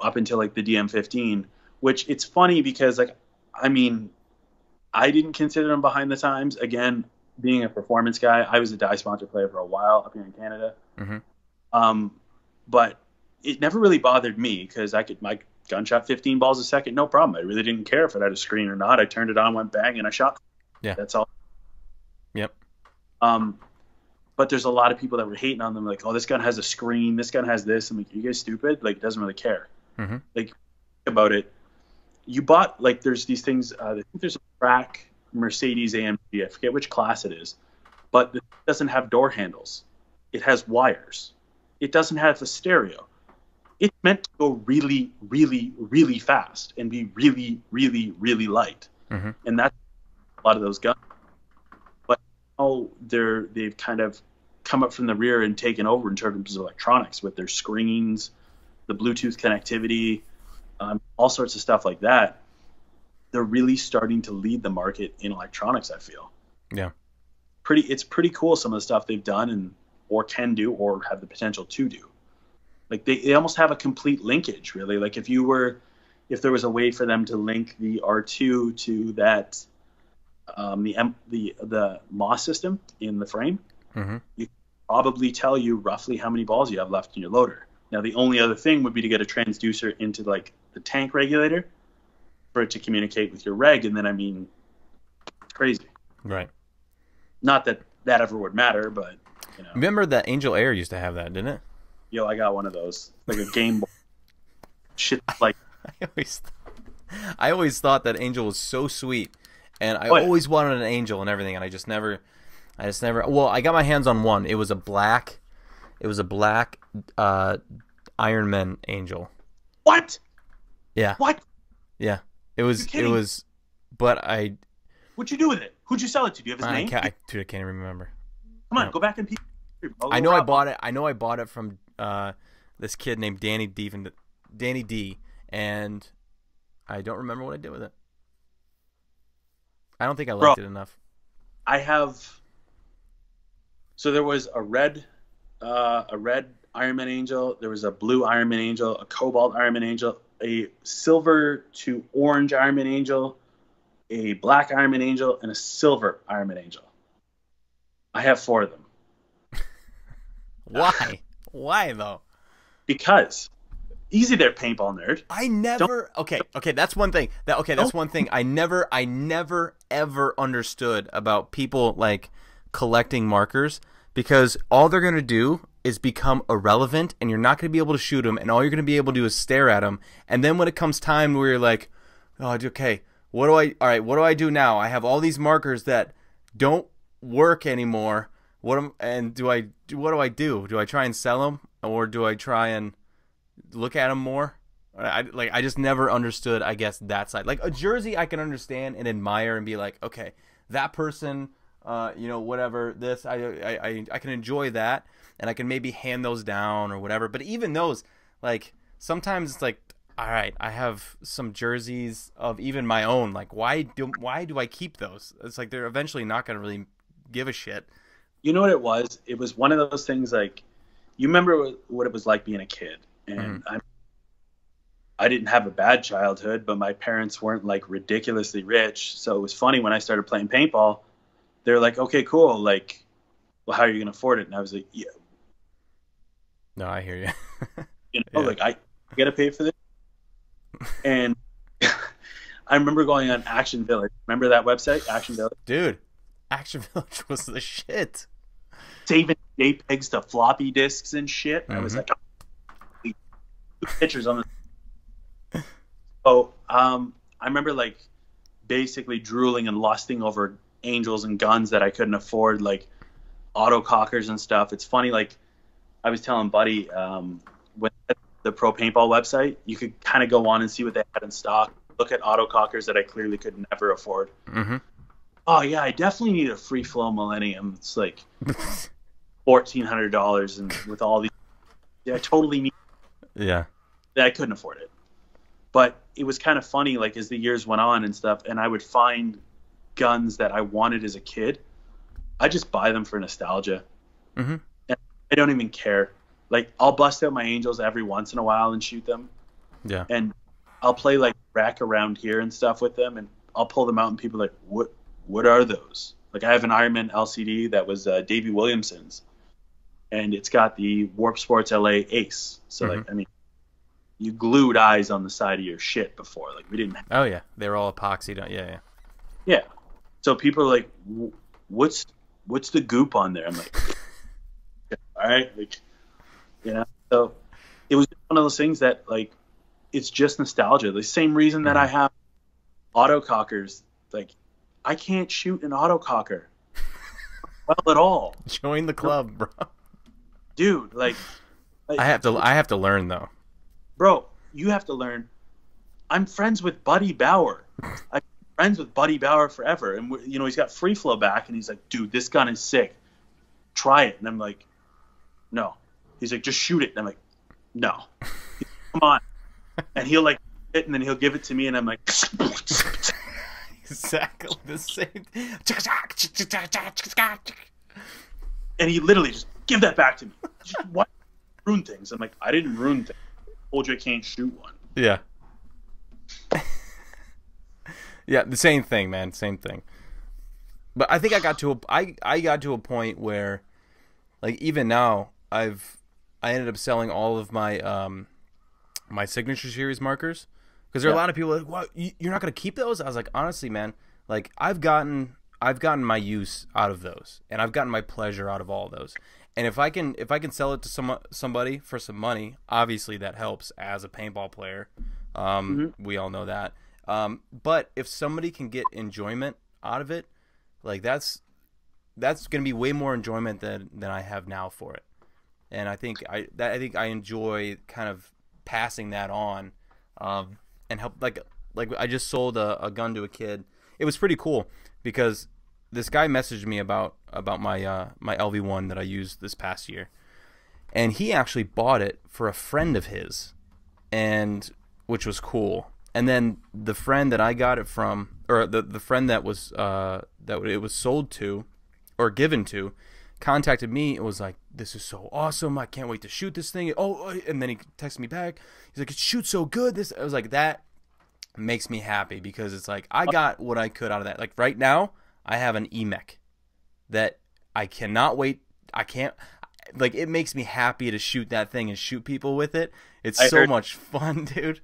up until like the DM15, which it's funny because, like, I mean, I didn't consider them behind the times. Again, being a performance guy, I was a Dye sponsor player for a while up here in Canada. But it never really bothered me because my gun shot 15 balls a second, no problem. I really didn't care if it had a screen or not. I turned it on, went bang, and I shot. Yeah. That's all. Yep. But there's a lot of people that were hating on them, like, oh, this gun has a screen, this gun has this. I'm like, you guys stupid? Like, it doesn't really care. Like, think about it. You bought, like, there's these things, I think there's a track Mercedes AMG, I forget which class it is, but it doesn't have door handles. It has wires. It doesn't have a stereo. It's meant to go really, really, really fast and be really, really, really light. And that's a lot of those guns. But now they've kind of come up from the rear and taken over in terms of electronics with their screens, the Bluetooth connectivity, all sorts of stuff like that. They're really starting to lead the market in electronics, I feel. Yeah. It's pretty cool, some of the stuff they've done or can do or have the potential to do. Like, they almost have a complete linkage, really. Like, if there was a way for them to link the R2 to that the MOS system in the frame, you could probably tell you roughly how many balls you have left in your loader. Now, the only other thing would be to get a transducer into, like, the tank regulator for it to communicate with your reg, and then, I mean, it's crazy. Right. Not that ever would matter, but, you know. Remember that Angel Air used to have that, didn't it? Yo, I got one of those, like a Game Boy. Shit, like. I always thought that Angel was so sweet, and I always wanted an Angel and everything, and I just never. Well, I got my hands on one. It was a black Iron Man Angel. What? Yeah. What? Yeah. It was. But What'd you do with it? Who'd you sell it to? Do you have his name? I can't even remember. Come on, go back and. I know I bought it from this kid named Danny D, and I don't remember what I did with it. I don't think I liked it enough. I have. So there was a red Iron Man Angel. There was a blue Iron Man Angel, a cobalt Iron Man Angel, a silver to orange Iron Man Angel, a black Iron Man Angel, and a silver Iron Man Angel. I have 4 of them. Why? Why though? Because easy there, paintball nerd. I never. Okay. That's one thing. That's one thing. I never ever understood about people like collecting markers, because all they're gonna do is become irrelevant, and you're not gonna be able to shoot them, and all you're gonna be able to do is stare at them. And then when it comes time where you're like, oh, okay, what do I do now? I have all these markers that don't work anymore. what do I do? Do I try and sell them, or do I try and look at them more? I just never understood, I guess, that side. Like a jersey I can understand and admire and be like, okay, that person, whatever, this, I can enjoy that, and I can maybe hand those down or whatever. But even those, like, sometimes it's like, all right, I have some jerseys of even my own. Like, why do I keep those? It's like they're eventually not going to really give a shit. You know what it was? It was one of those things like, you remember what it was like being a kid. And I didn't have a bad childhood, but my parents weren't like ridiculously rich. So it was funny when I started playing paintball. They're like, okay, cool. Like, well, how are you going to afford it? And I was like, yeah. No, I hear you. Yeah. Like I got to pay for this. And I remember going on Action Village. Remember that website, Action Village? Dude, Action Village was the shit. Saving JPEGs to floppy disks and shit. I was like, oh, pictures on the. So I remember like basically drooling and lusting over angels and guns that I couldn't afford, like autocockers and stuff. It's funny, like I was telling Buddy, when the Pro Paintball website, you could kind of go on and see what they had in stock. Look at autocockers that I clearly could never afford. Oh yeah, I definitely need a free flow Millennium. It's like $1,400, and with all these, I totally need. Yeah, I couldn't afford it. But it was kind of funny, like as the years went on and stuff, and I would find guns that I wanted as a kid. I just buy them for nostalgia. And I don't even care. Like, I'll bust out my Angels every once in a while and shoot them. Yeah. And I'll play, like, rack around here and stuff with them, and I'll pull them out, and people are like, what are those? Like, I have an Ironman LCD that was Davey Williamson's, and it's got the Warp Sports LA Ace. So, like, I mean, you glued eyes on the side of your shit before. Like, we didn't. Oh, yeah. They were all epoxied. Yeah. Yeah. So people are like, what's the goop on there? I'm like, all right. Like, so it was one of those things that, like, it's just nostalgia. The same reason that I have autocockers. Like, I can't shoot an autococker well at all. Join the club, bro. Dude, like I have to learn, though. Bro, you have to learn. I'm friends with Buddy Bauer. I've been friends with Buddy Bauer forever, and he's got free flow back, and he's like, dude, this gun is sick. Try it. And I'm like, no. He's like, just shoot it. And I'm like, no. Come on. And he'll like it, and then he'll give it to me, and I'm like, exactly the same. And he literally just give that back to me. Why ruin things? I'm like, I didn't ruin things. I told you I can't shoot one. Yeah. Yeah, the same thing, man. Same thing. But I think I got to a point where, like, even now, I ended up selling all of my my signature series markers, because there are a lot of people like, what, you're not gonna keep those? I was like, honestly, man, like I've gotten my use out of those, and I've gotten my pleasure out of all of those. And if I can sell it to somebody for some money, obviously that helps as a paintball player. We all know that. But if somebody can get enjoyment out of it, like that's gonna be way more enjoyment than I have now for it. And I think I enjoy kind of passing that on, and help, like I just sold a gun to a kid. It was pretty cool because this guy messaged me about my my LV1 that I used this past year, and he actually bought it for a friend of his, and which was cool. And then the friend that I got it from, or the friend that was that it was sold to or given to, contacted me and was like, this is so awesome, I can't wait to shoot this thing. And then he texted me back, he's like, it shoots so good. I was like, that makes me happy, because it's like I got what I could out of that. Like right now I have an EMEC that I cannot wait. It makes me happy to shoot that thing and shoot people with it. It's so much fun, dude.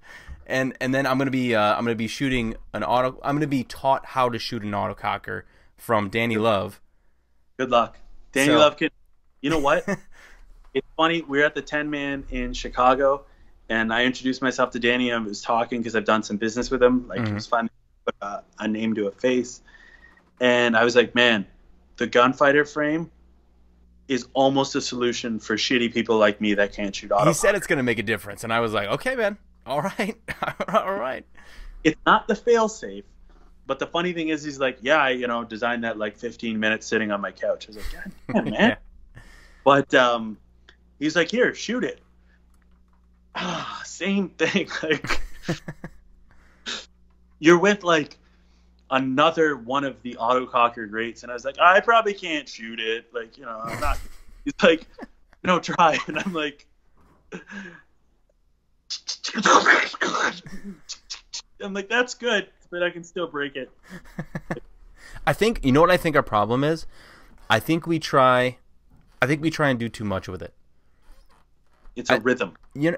And then I'm gonna be shooting an auto. I'm gonna be taught how to shoot an autococker from Danny Love. Good luck, Danny Love. You know what? It's funny. We were at the 10-man in Chicago, and I introduced myself to Danny. I was talking because I've done some business with him. Like it was fun to put a name to a face. And I was like, man, the gunfighter frame, is almost a solution for shitty people like me that can't shoot autococker. He said it's going to make a difference, and I was like, okay, man. All right. All right. It's not the fail-safe, but the funny thing is he's like, yeah, I, designed that like 15 minutes sitting on my couch. I was like, God damn, man. Yeah. But he's like, here, shoot it. Same thing. Like, you're with like another one of the autococker greats, and I was like, I probably can't shoot it. Like, I'm not. He's like, no, try. And I'm like, that's good, but I can still break it. I think, you know what I think our problem is? I think we try and do too much with it. It's a rhythm. And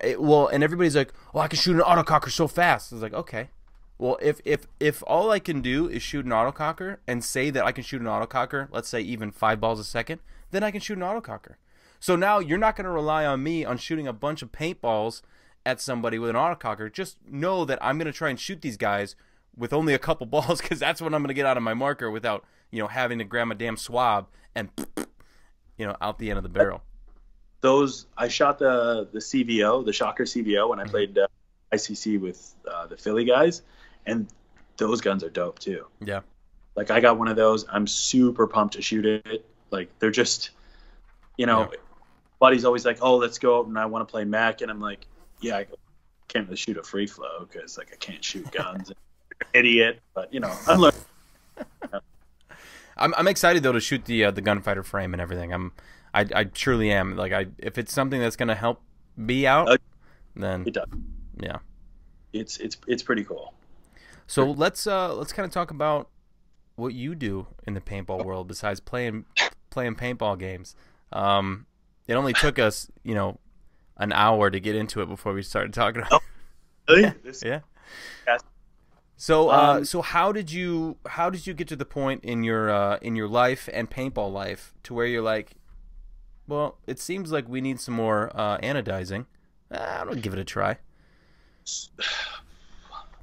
everybody's like, "Oh, I can shoot an autococker so fast." It's like, okay. Well, if all I can do is shoot an autococker and say that I can shoot an autococker, let's say even 5 balls a second, then I can shoot an autococker. So now you're not going to rely on me on shooting a bunch of paintballs at somebody with an autococker. Just know that I'm going to try and shoot these guys with only a couple balls, because that's what I'm going to get out of my marker without, having to grab a damn swab and, out the end of the barrel. I shot the CVO, the Shocker CVO, when I played ICC with the Philly guys, and those guns are dope too. Yeah. Like, I got one of those. I'm super pumped to shoot it. Like, they're just, Buddy's always like, oh, let's go out and I want to play Mac, and I'm like, yeah, I can't really shoot a free flow because like I can't shoot guns. Idiot, but I'm learning. I'm excited though to shoot the gunfighter frame and everything. I truly am. Like, if it's something that's gonna help me out, then it does. Yeah, it's pretty cool. So let's kind of talk about what you do in the paintball world besides playing paintball games. It only took us an hour to get into it before we started talking about it. Really? Yeah. So how did you get to the point in your life and paintball life to where you're like, well, it seems like we need some more anodizing. I'm gonna give it a try.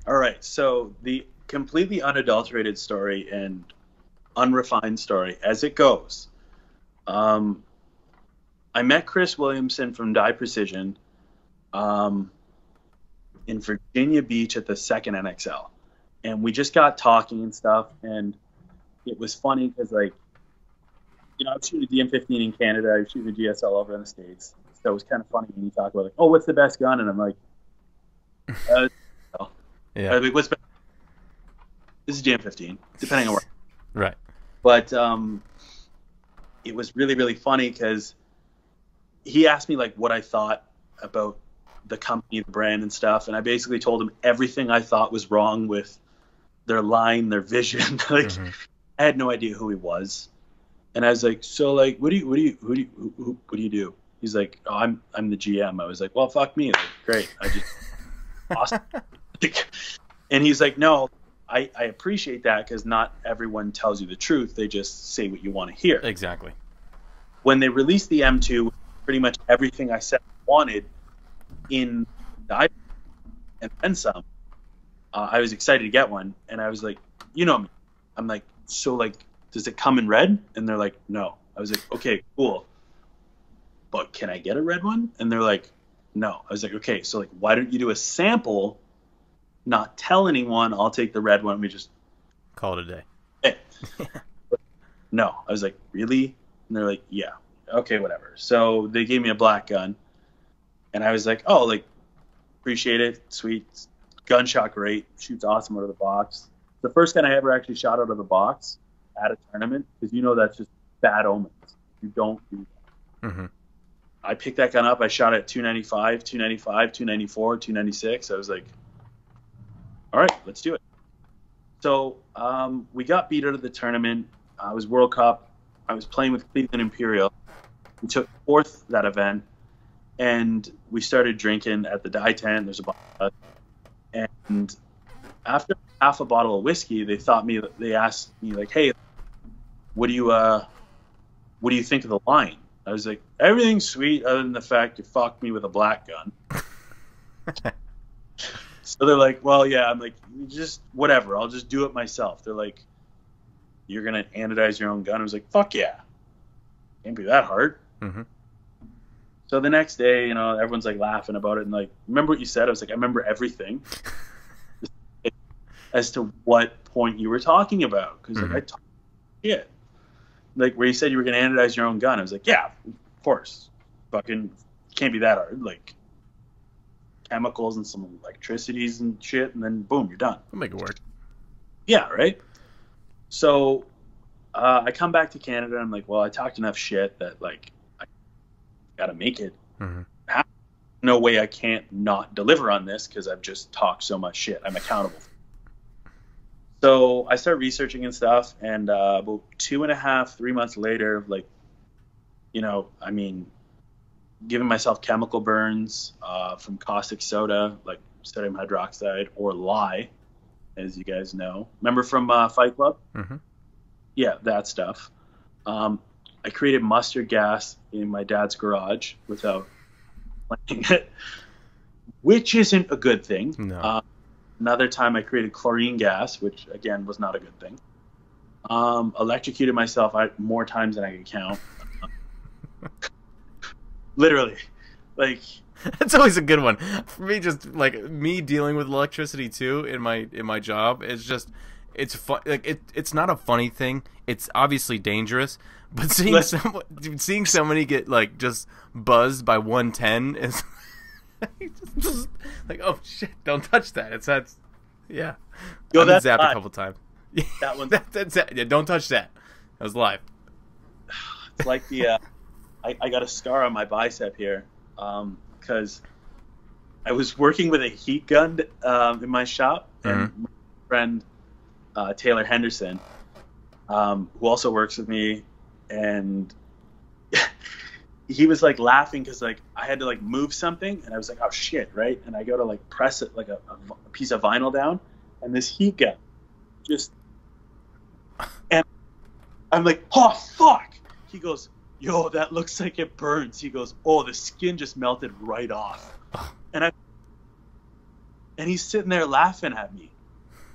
All right. So the completely unadulterated story and unrefined story as it goes. I met Chris Williamson from Die Precision in Virginia Beach at the second NXL. And we just got talking and stuff. And it was funny because, like, I was shooting a DM15 in Canada. I was shooting a GSL over in the States. So it was kind of funny when you talk about, like, oh, what's the best gun? And I'm like, yeah. Like, what's best? This is GM15, depending on where. Right. But it was really, really funny because he asked me like what I thought about the company, the brand and stuff. And I basically told him everything I thought was wrong with their line, their vision. Like, I had no idea who he was. And I was like, so like, what do you do? He's like, oh, I'm the GM. I was like, well, fuck me. Like, great. I just awesome. And he's like, no, I appreciate that because not everyone tells you the truth. They just say what you want to hear. Exactly. When they released the M2, pretty much everything I said I wanted in the and then some, I was excited to get one. And I was like, me. I'm like, so like, does it come in red? And they're like, no. I was like, okay, cool. But can I get a red one? And they're like, no. I was like, okay, so like, why don't you do a sample, not tell anyone, I'll take the red one. We just call it a day. Hey. No. I was like, really? And they're like, yeah. Okay, whatever. So they gave me a black gun. And I was like, oh, like, appreciate it. Sweet. Gunshot great. Shoots awesome out of the box. The first gun I ever actually shot out of the box at a tournament, because that's just bad omens. You don't do that. Mm-hmm. I picked that gun up. I shot at 295, 295, 294, 296. I was like, all right, let's do it. So we got beat out of the tournament. It was World Cup. I was playing with Cleveland Imperial. We took fourth that event, and we started drinking at the die tent. There's a bunch of us. And after half a bottle of whiskey, they asked me like, hey, what do you think of the line? I was like, everything's sweet other than the fact you fucked me with a black gun. So they're like, well, yeah. I'm like, just whatever. I'll just do it myself. They're like, you're going to anodize your own gun? I was like, fuck yeah. Can't be that hard. Mm-hmm. So the next day, you know, everyone's like laughing about it and like, remember what you said? I was like, I remember everything as to what point you were talking about. Because like I talked shit. Like where you said you were going to anodize your own gun. I was like, yeah, of course. Fucking can't be that hard. Like chemicals and some electricities and shit, and then boom, you're done. I'll make it work. Yeah, right? So I come back to Canada. I'm like, well, I talked enough shit that like I gotta make it. Mm-hmm. No way I can't not deliver on this because I've just talked so much shit. I'm accountable. So I start researching and stuff, and about 2.5, 3 months later, like, you know, I mean, giving myself chemical burns from caustic soda, like sodium hydroxide, or lye, as you guys know. Remember from Fight Club? Mm-hmm. Yeah, that stuff. I created mustard gas in my dad's garage without planning it, which isn't a good thing. No. Another time I created chlorine gas, which again was not a good thing. Electrocuted myself more times than I can count. Literally, like That's always a good one for me. Just like me dealing with electricity too in my job, it's fun. Like it's not a funny thing. It's obviously dangerous, but seeing somebody get like just buzzed by 110 is just like, oh shit, don't touch that. That's yeah. Yo, I've been that's zapped live. a couple times. That one. That's yeah, don't touch that. That was live. It's like the I got a scar on my bicep here because I was working with a heat gun in my shop, and my friend Taylor Henderson, who also works with me, and he was like laughing because like I had to like move something, and I was like, oh shit, right? And I go to like press it like a piece of vinyl down, and this heat gun just, and I'm like, oh fuck. He goes, yo, that looks like it burns. He goes, oh, the skin just melted right off. And he's sitting there laughing at me.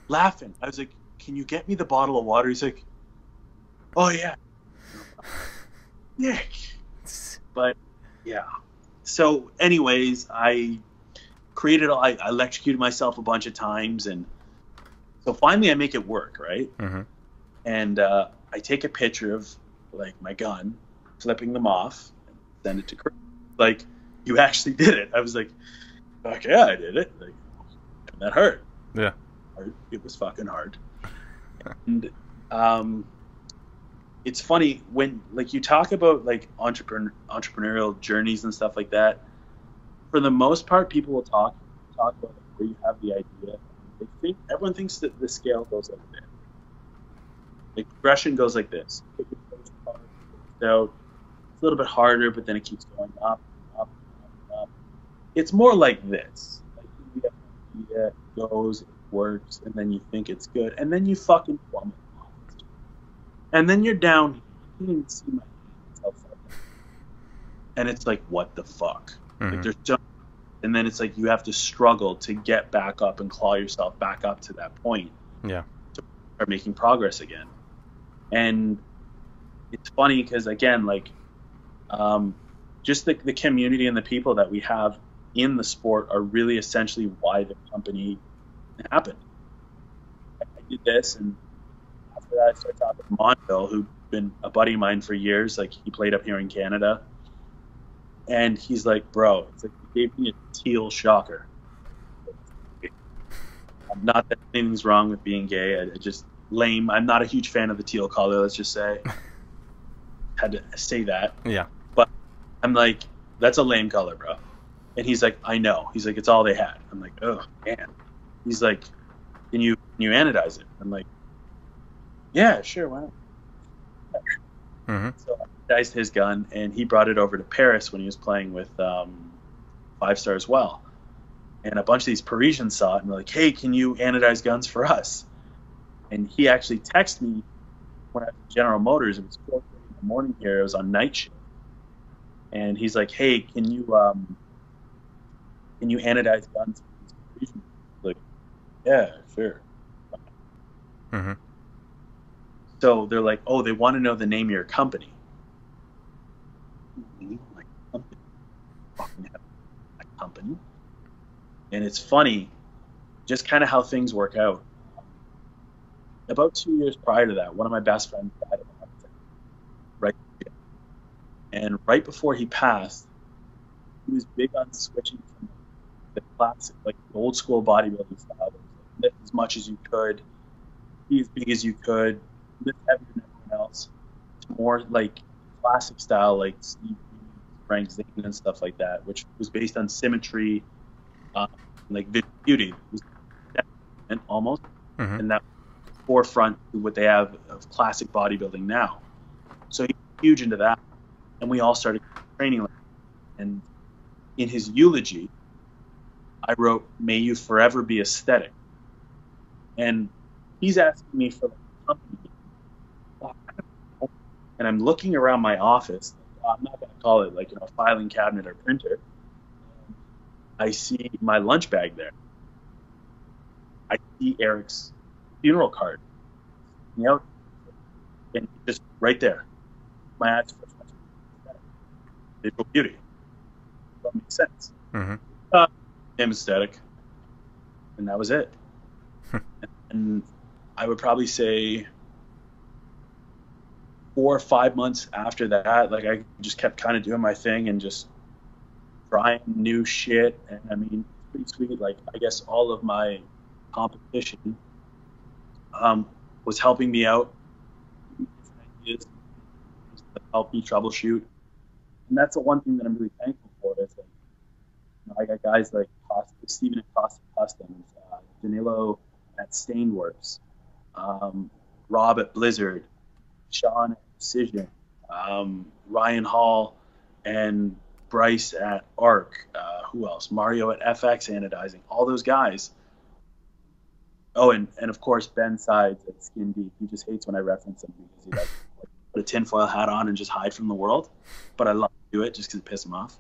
Laughing. I was like, can you get me the bottle of water? He's like, oh yeah. Nick. But yeah. So anyways, I electrocuted myself a bunch of times, and so finally I make it work, right? Mm-hmm. And I take a picture of like my gun, flipping them off, and send it to Chris. Like, you actually did it. I was like, fuck yeah, I did it. Like, that hurt. Yeah. It was fucking hard. And it's funny when like you talk about like entrepreneurial journeys and stuff like that. For the most part, people will talk about like, where you have the idea. Everyone thinks that the scale goes like this. Like progression goes like this. So it's a little bit harder, but then it keeps going up, up, up, up. It's more like this. Like you get an idea, it goes, it works, and then you think it's good, and then you fucking plummet. And then you're down. You can't even see my hands. And it's like, what the fuck? Mm-hmm. Like there's just, and then it's like you have to struggle to get back up and claw yourself back up to that point. Yeah. To start making progress again. And it's funny because again, like, just the community and the people that we have in the sport are really essentially why the company happened. I did this, and after that, I started talking to Monville, who'd been a buddy of mine for years. Like, he played up here in Canada, and he's like, "Bro, it's like you gave me a teal shocker." Not that anything's wrong with being gay. I just lame. I'm not a huge fan of the teal color. Let's just say. Had to say that. Yeah. But I'm like, that's a lame color, bro. And he's like, I know. He's like, it's all they had. I'm like, oh man. He's like, can you anodize it? I'm like, yeah, sure, why not? Mm-hmm. So I anodized his gun, and he brought it over to Paris when he was playing with 5 Star as well. And a bunch of these Parisians saw it and were like, hey, can you anodize guns for us? And he actually texted me when I was at General Motors. It was 4:30 in the morning here. It was on night shift. And he's like, hey, can you anodize guns for these Parisians? Like, yeah, sure. Mm-hmm. So they're like, oh, they want to know the name of your company. like company, fucking have a company. And it's funny, just kind of how things work out. About 2 years prior to that, one of my best friends died of a heart attack, right? And right before he passed, he was big on switching from the classic, like the old school bodybuilding style. Like, lift as much as you could, be as big as you could, lift heavier than everyone else, to more like classic style, like Steve Frank Zane and stuff like that, which was based on symmetry, like visual beauty. It was almost, and that forefront to what they have of classic bodybuilding now. So he's huge into that, and we all started training like that. And in his eulogy, I wrote, "May you forever be aesthetic." And he's asking me for like a company, and I'm looking around my office. I'm not going to call it like, a filing cabinet or printer. I see my lunch bag there. I see Eric's funeral card, and just right there, my eyes first went to visual beauty. That makes sense. I'm aesthetic, and that was it. And I would probably say 4 or 5 months after that, like I just kept kind of doing my thing and just trying new shit. And I mean, it's pretty sweet. Like, I guess all of my competition was helping me out, different ideas to help me troubleshoot. And that's the one thing that I'm really thankful for is that, I got guys like Steven at Costa Customs, Danilo at Stainworks, Rob at Blizzard, Sean at Precision, Ryan Hall and Bryce at Arc, who else? Mario at FX Anodizing, all those guys. Oh, and of course Ben Sides at Skin Deep. He just hates when I reference him because he like put a tinfoil hat on and just hide from the world. But I love to do it just because it pisses him off.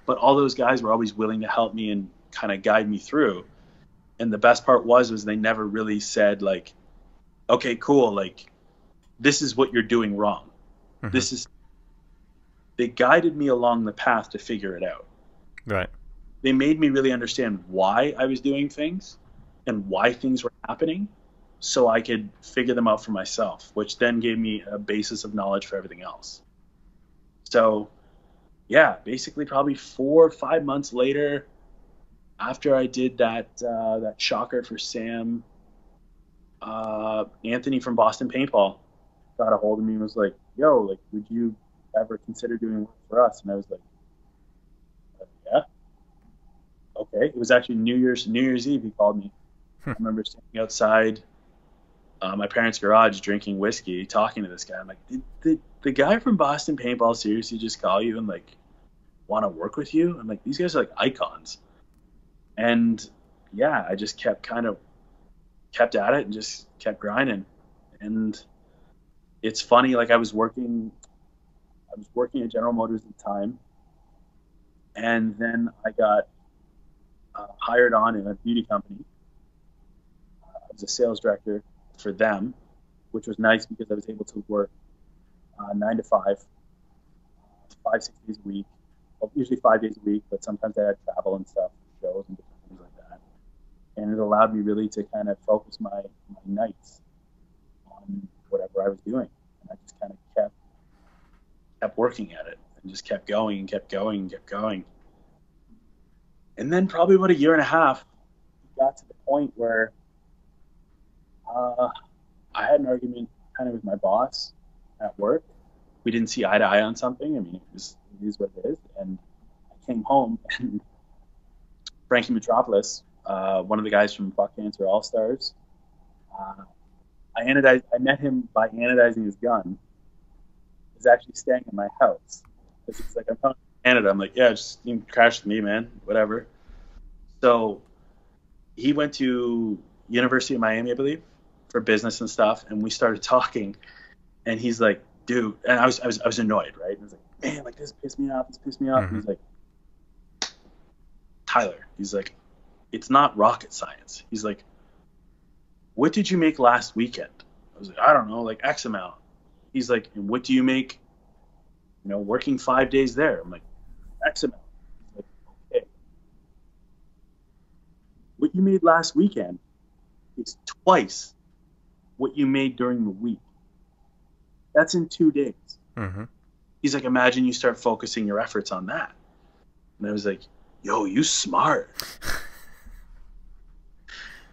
But all those guys were always willing to help me and kind of guide me through. And the best part was they never really said like, okay, cool, like this is what you're doing wrong. They guided me along the path to figure it out. Right. They made me really understand why I was doing things and why things were happening so I could figure them out for myself, which then gave me a basis of knowledge for everything else. So yeah, basically probably 4 or 5 months later, after I did that shocker for Sam, Anthony from Boston Paintball got a hold of me and was like, "Yo, like, would you ever consider doing work for us?" And I was like, "Yeah, okay." It was actually New Year's Eve. He called me. I remember standing outside my parents' garage drinking whiskey, talking to this guy. I'm like, "Did the guy from Boston Paintball seriously just call you and like want to work with you?" I'm like, "These guys are like icons." And yeah, I just kept at it and just kept grinding. And it's funny, like I was working at General Motors at the time, and then I got hired on in a beauty company. I was a sales director for them, which was nice because I was able to work 9 to 5, 5-6 days a week. Well, usually 5 days a week, but sometimes I had travel and stuff, shows and different things like that. And it allowed me really to kind of focus my nights on whatever I was doing. And I just kind of kept working at it and just kept going and kept going and kept going. And then probably about a year and a half, it got to the point where I had an argument kind of with my boss at work. We didn't see eye to eye on something. I mean, it is what it is. And I came home and Frankie Metropolis, one of the guys from Buck Cancer All Stars, I met him by anodizing his gun. He was actually staying in my house. Because he's like, "I'm coming to Canada." I'm like, "Yeah, just you can crash with me, man. Whatever." So he went to University of Miami, I believe, for business and stuff, and we started talking. And he's like, "Dude," and I was annoyed, right? And I was like, "Man, like this pissed me off. This pissed me off." And he's like, "Tyler," he's like, "it's not rocket science." He's like, "What did you make last weekend?" I was like, "I don't know, like X amount." He's like, "And what do you make you know, working 5 days there. I'm like, X amount. Like, okay. What you made last weekend is twice what you made during the week. That's in 2 days. Mm-hmm. He's like, imagine you start focusing your efforts on that. And I was like, yo, you smart.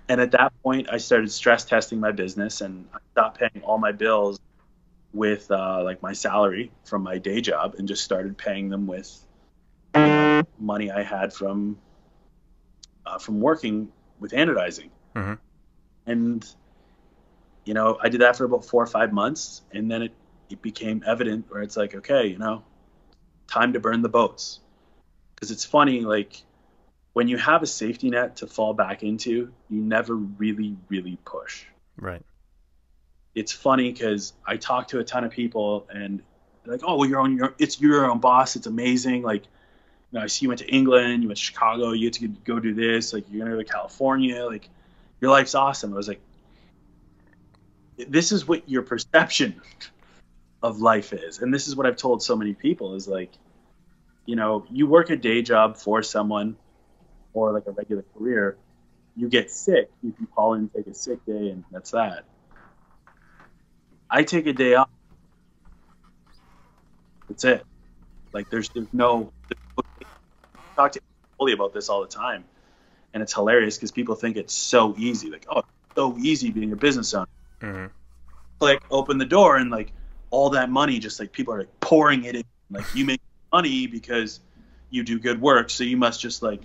And at that point, I started stress testing my business, and I stopped paying all my bills with like my salary from my day job, and just started paying them with, you know, money I had from working with anodizing. Mm-hmm. And you know, I did that for about 4 or 5 months, and then it became evident where it's like, okay, you know, time to burn the boats. Because it's funny, like, when you have a safety net to fall back into, you never really, really push. Right. It's funny because I talk to a ton of people, and they're like, oh, well, you're your own boss. It's amazing. Like, you know, I see you went to England, you went to Chicago, you get to go do this. Like, you're going to go to California. Like, your life's awesome. I was like, this is what your perception of life is. And this is what I've told so many people is like, you know, you work a day job for someone or like a regular career, you get sick, you can call in, take a sick day, and that's that. I take a day off. That's it. Like there's no I talk to Oli about this all the time. And it's hilarious because people think it's so easy. Like, oh, it's so easy being a business owner. Mm-hmm. Like open the door and like all that money, just like people are like pouring it in. Like you make money because you do good work, so you must just like,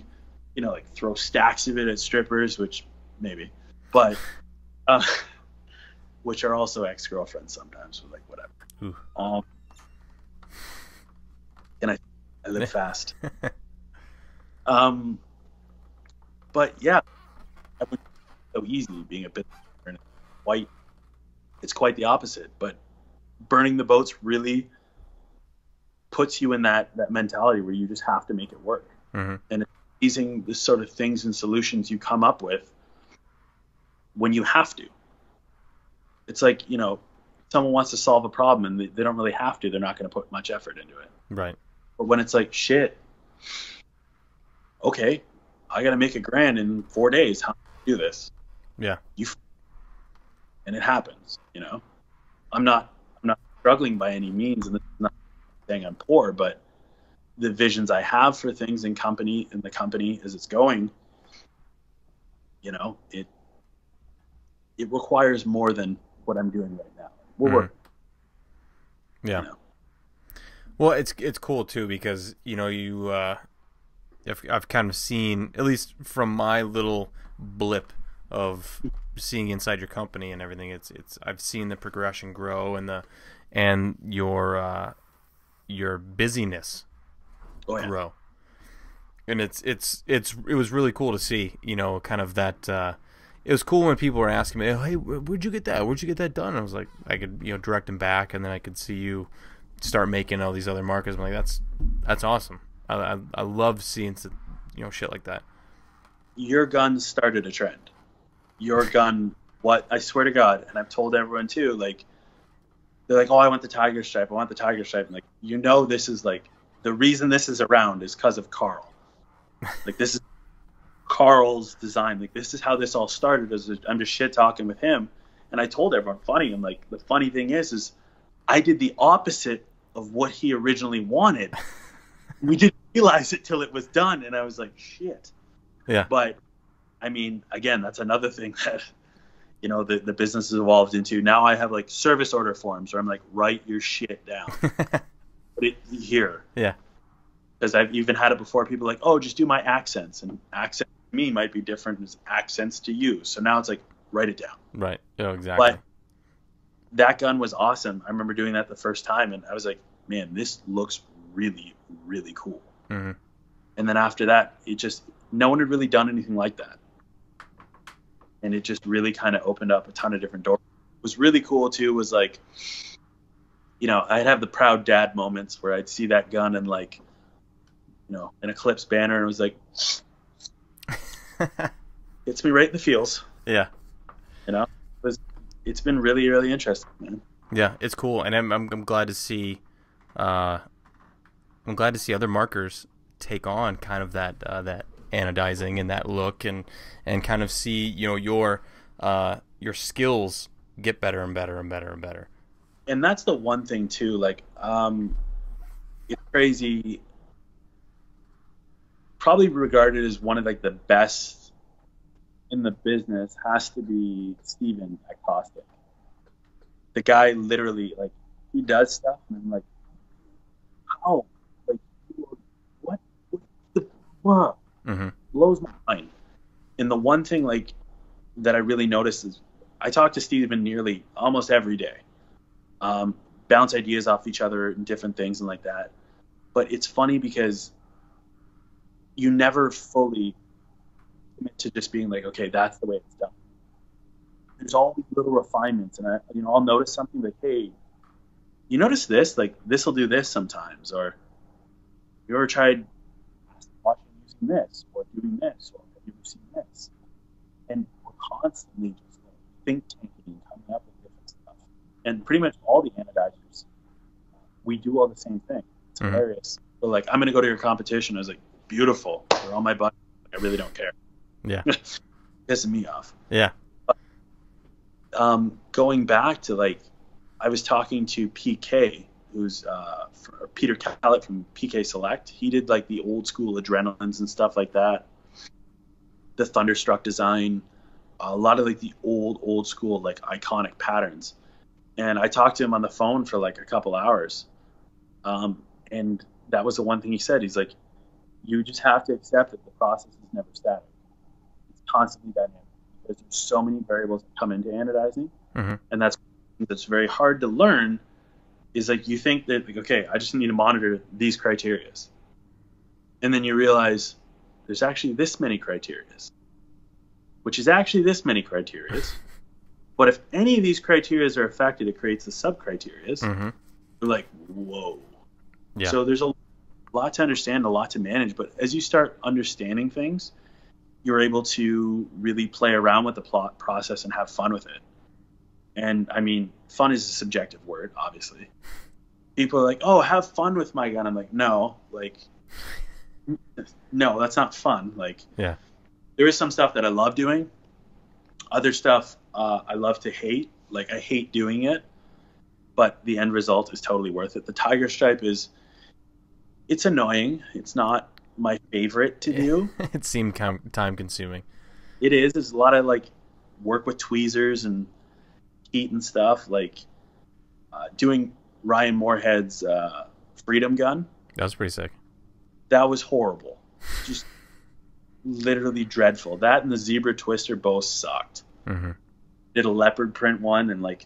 you know, like throw stacks of it at strippers, which maybe, but which are also ex-girlfriends sometimes. So like whatever. And I live fast. But yeah, I would so easy being a business owner. It's quite the opposite, but burning the boats really puts you in that mentality where you just have to make it work. Mm-hmm. And it's amazing the sort of things and solutions you come up with when you have to. It's like, you know, someone wants to solve a problem and they don't really have to. They're not going to put much effort into it. Right. But when it's like, shit, okay, I got to make $1,000 in 4 days. How do I do this? Yeah. And it happens, you know. I'm not struggling by any means, and this is not saying I'm poor, but the visions I have for things in the company as it's going, you know, it requires more than what I'm doing right now. We're working. Yeah. You know? Well, it's cool too because, you know, I've kind of seen, at least from my little blip of seeing inside your company and everything, I've seen the progression grow and your busyness grow. And it was really cool to see, you know, kind of that. It was cool when people were asking me, hey, where'd you get that? Where'd you get that done? And I was like, I could, you know, direct them back, and then I could see you start making all these other markers. I'm like, that's awesome. I love seeing, you know, shit like that. Your gun started a trend. Your gun, what? I swear to God, and I've told everyone too, like, they're like, oh, I want the tiger stripe. I want the tiger stripe. I'm like, you know, this is like, the reason this is around is because of Carl. Like, this is Carl's design. Like, this is how this all started. I'm just shit talking with him. And I told everyone, funny. I'm like, the funny thing is I did the opposite of what he originally wanted. We didn't realize it till it was done. And I was like, shit. Yeah. But I mean, again, that's another thing that, you know, the business has evolved into. Now I have like service order forms where I'm like, write your shit down. Put it here. Yeah. Because I've even had it before. People are like, oh, just do my accents. And accent to me might be different as accents to you. So now it's like, write it down. Right. Oh, exactly. But that gun was awesome. I remember doing that the first time. And I was like, man, this looks really, really cool. Mm-hmm. And then after that, no one had really done anything like that. And it just really kind of opened up a ton of different doors. What was really cool too was like, you know, I'd have the proud dad moments where I'd see that gun and like, you know, an Eclipse banner, and it was like, hits me right in the feels. Yeah. You know, it's been really, really interesting, man. Yeah, it's cool, and I'm glad to see, I'm glad to see other markers take on kind of that anodizing and that look, and kind of see, you know, your skills get better and better and better and better. And that's the one thing too, like, it's crazy. Probably regarded as one of like the best in the business has to be Steven at Caustic. The guy literally, like, he does stuff and I'm like, how? Like, what the fuck? Blows my mind. And the one thing, like, that I really noticed is I talk to Steven nearly almost every day. Bounce ideas off each other and different things and like that. But it's funny because you never fully commit to just being like, okay, that's the way it's done. There's all these little refinements, and I'll notice something like, hey, you notice this? Like, this will do this sometimes, or you ever tried watching using this, or doing this, or have you ever seen this? And we're constantly just like think tanking and coming up with different stuff. And pretty much all the anodizers, we do all the same thing. It's hilarious. We're like, I'm gonna go to your competition. I was like, beautiful. They're all my buddies. I really don't care. Yeah. Pissing me off. Yeah. Going back to, like, I was talking to PK, who's Peter Callett from PK Select. He did like the old school adrenalines and stuff like that. The Thunderstruck design, a lot of like the old school, like, iconic patterns. And I talked to him on the phone for like a couple hours. And that was the one thing he said. He's like, you just have to accept that the process is never static. It's constantly dynamic because there's so many variables that come into anodizing. And that's very hard to learn, is like, you think that, like, okay, I just need to monitor these criterias. And then you realize there's actually this many criterias, which is actually this many criterias. But if any of these criterias are affected, it creates the sub-criterias. You're like, whoa. Yeah. So there's a lot to understand, a lot to manage. But as you start understanding things, you're able to really play around with the plot process and have fun with it. And I mean, fun is a subjective word, obviously. People are like, oh, have fun with my gun. I'm like, no, that's not fun. Like, yeah, there is some stuff that I love doing. Other stuff I love to hate. Like, I hate doing it, but the end result is totally worth it. The Tiger Stripe it's annoying. It's not my favorite to do. It seemed time consuming. It is. There's a lot of like work with tweezers and heat and stuff. Like doing Ryan Moorhead's Freedom Gun. That was pretty sick. That was horrible. Just literally dreadful. That and the Zebra Twister both sucked. Did a leopard print one, and like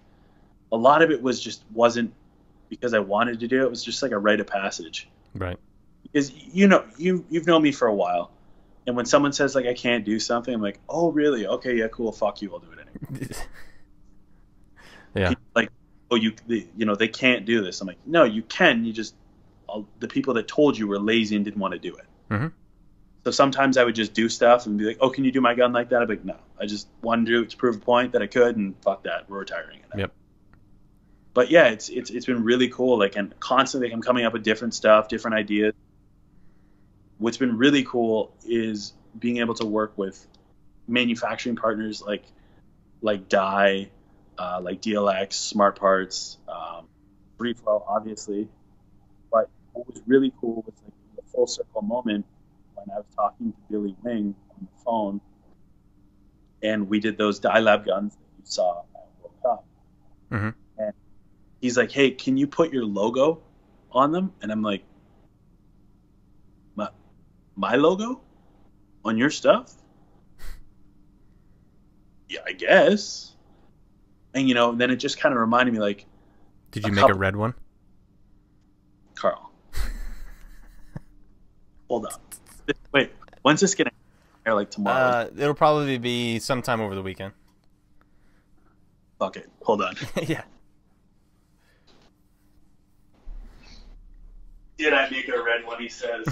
a lot of it wasn't because I wanted to do it. It was just like a rite of passage. Right. Because you've known me for a while, and when someone says like I can't do something, I'm like, oh really? Okay, yeah, cool. Fuck you. I'll do it anyway. Yeah. People like, oh, they can't do this. I'm like, no, you can. The people that told you were lazy and didn't want to do it. So sometimes I would just do stuff and be like, oh, can you do my gun like that? I'd be like, no, I just wanted to do it to prove a point that I could, and fuck that, we're retiring it. Yep. But yeah, it's been really cool. Like, and constantly I'm coming up with different stuff, different ideas. What's been really cool is being able to work with manufacturing partners like Dye, like DLX, Smart Parts, Free Flow, obviously. But what was really cool was like the full circle moment when I was talking to Billy Wing on the phone, and we did those Dye Lab guns that you saw at World Cup. And he's like, hey, can you put your logo on them? And I'm like, my logo on your stuff? Yeah, I guess. And then it just kind of reminded me, like, did you make a red one? Carl, hold on. Wait, when's this gonna air? Like tomorrow? It'll probably be sometime over the weekend. Okay, hold on. Yeah. Did I make a red one? He says.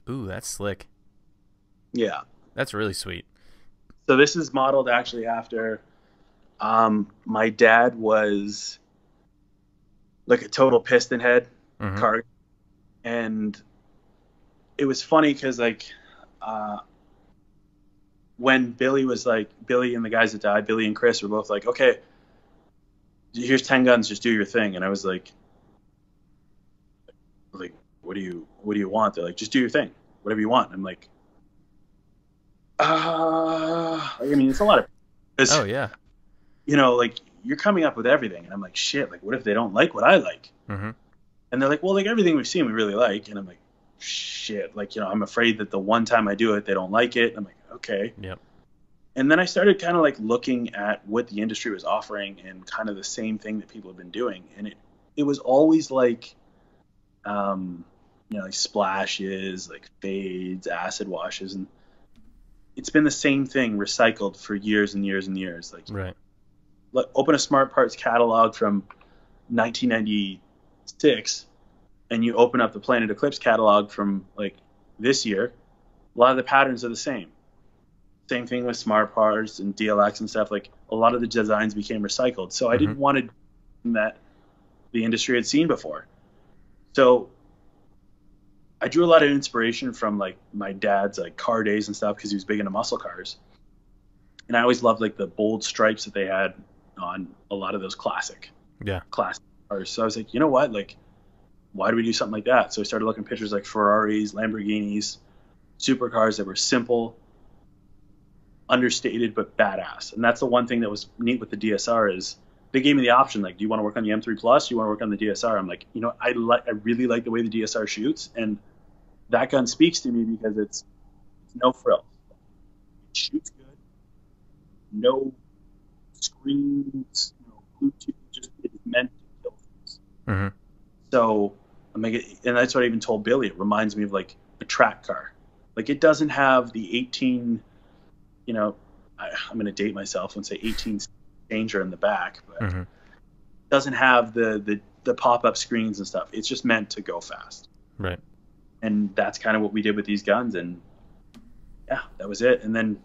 Ooh, that's slick. Yeah. That's really sweet. So this is modeled actually after my dad was like a total piston head car, and it was funny because like when Billy was like Billy and the guys that died, Billy and Chris were both like, okay, here's 10 guns, just do your thing. And I was like, what do you want? They're like, just do your thing, whatever you want. I'm like, I mean, it's a lot of, oh yeah, you know, like you're coming up with everything, and I'm like, shit, like what if they don't like what I like? And they're like, well, like everything we've seen we really like. And I'm like, shit, like, you know, I'm afraid that the one time I do it they don't like it. And I'm like, okay. Yep. And then I started kind of like looking at what the industry was offering and kind of the same thing that people have been doing, and it was always like you know, like splashes, like fades, acid washes, and it's been the same thing recycled for years and years and years. Like, right. Open a Smart Parts catalog from 1996, and you open up the Planet Eclipse catalog from like this year. A lot of the patterns are the same. Same thing with Smart Parts and DLX and stuff. Like a lot of the designs became recycled. So I didn't want to do that the industry had seen before. So I drew a lot of inspiration from like my dad's like car days and stuff because he was big into muscle cars. And I always loved like the bold stripes that they had on a lot of those classic cars. So I was like, you know what? Like, why do we do something like that? So I started looking at pictures like Ferraris, Lamborghinis, supercars that were simple, understated, but badass. And that's the one thing that was neat with the DSR is they gave me the option, like, do you want to work on the M3 Plus? Do you want to work on the DSR? I'm like, you know, I really like the way the DSR shoots, and that gun speaks to me because it's no frills. It shoots good, no screens, no Bluetooth, just it's meant to kill things. So I'm like, and that's what I even told Billy. It reminds me of like a track car. Like it doesn't have the 18, you know, I'm going to date myself and say 18 changer in the back, but it doesn't have the pop-up screens and stuff. It's just meant to go fast. Right. And that's kind of what we did with these guns. And yeah, that was it. And then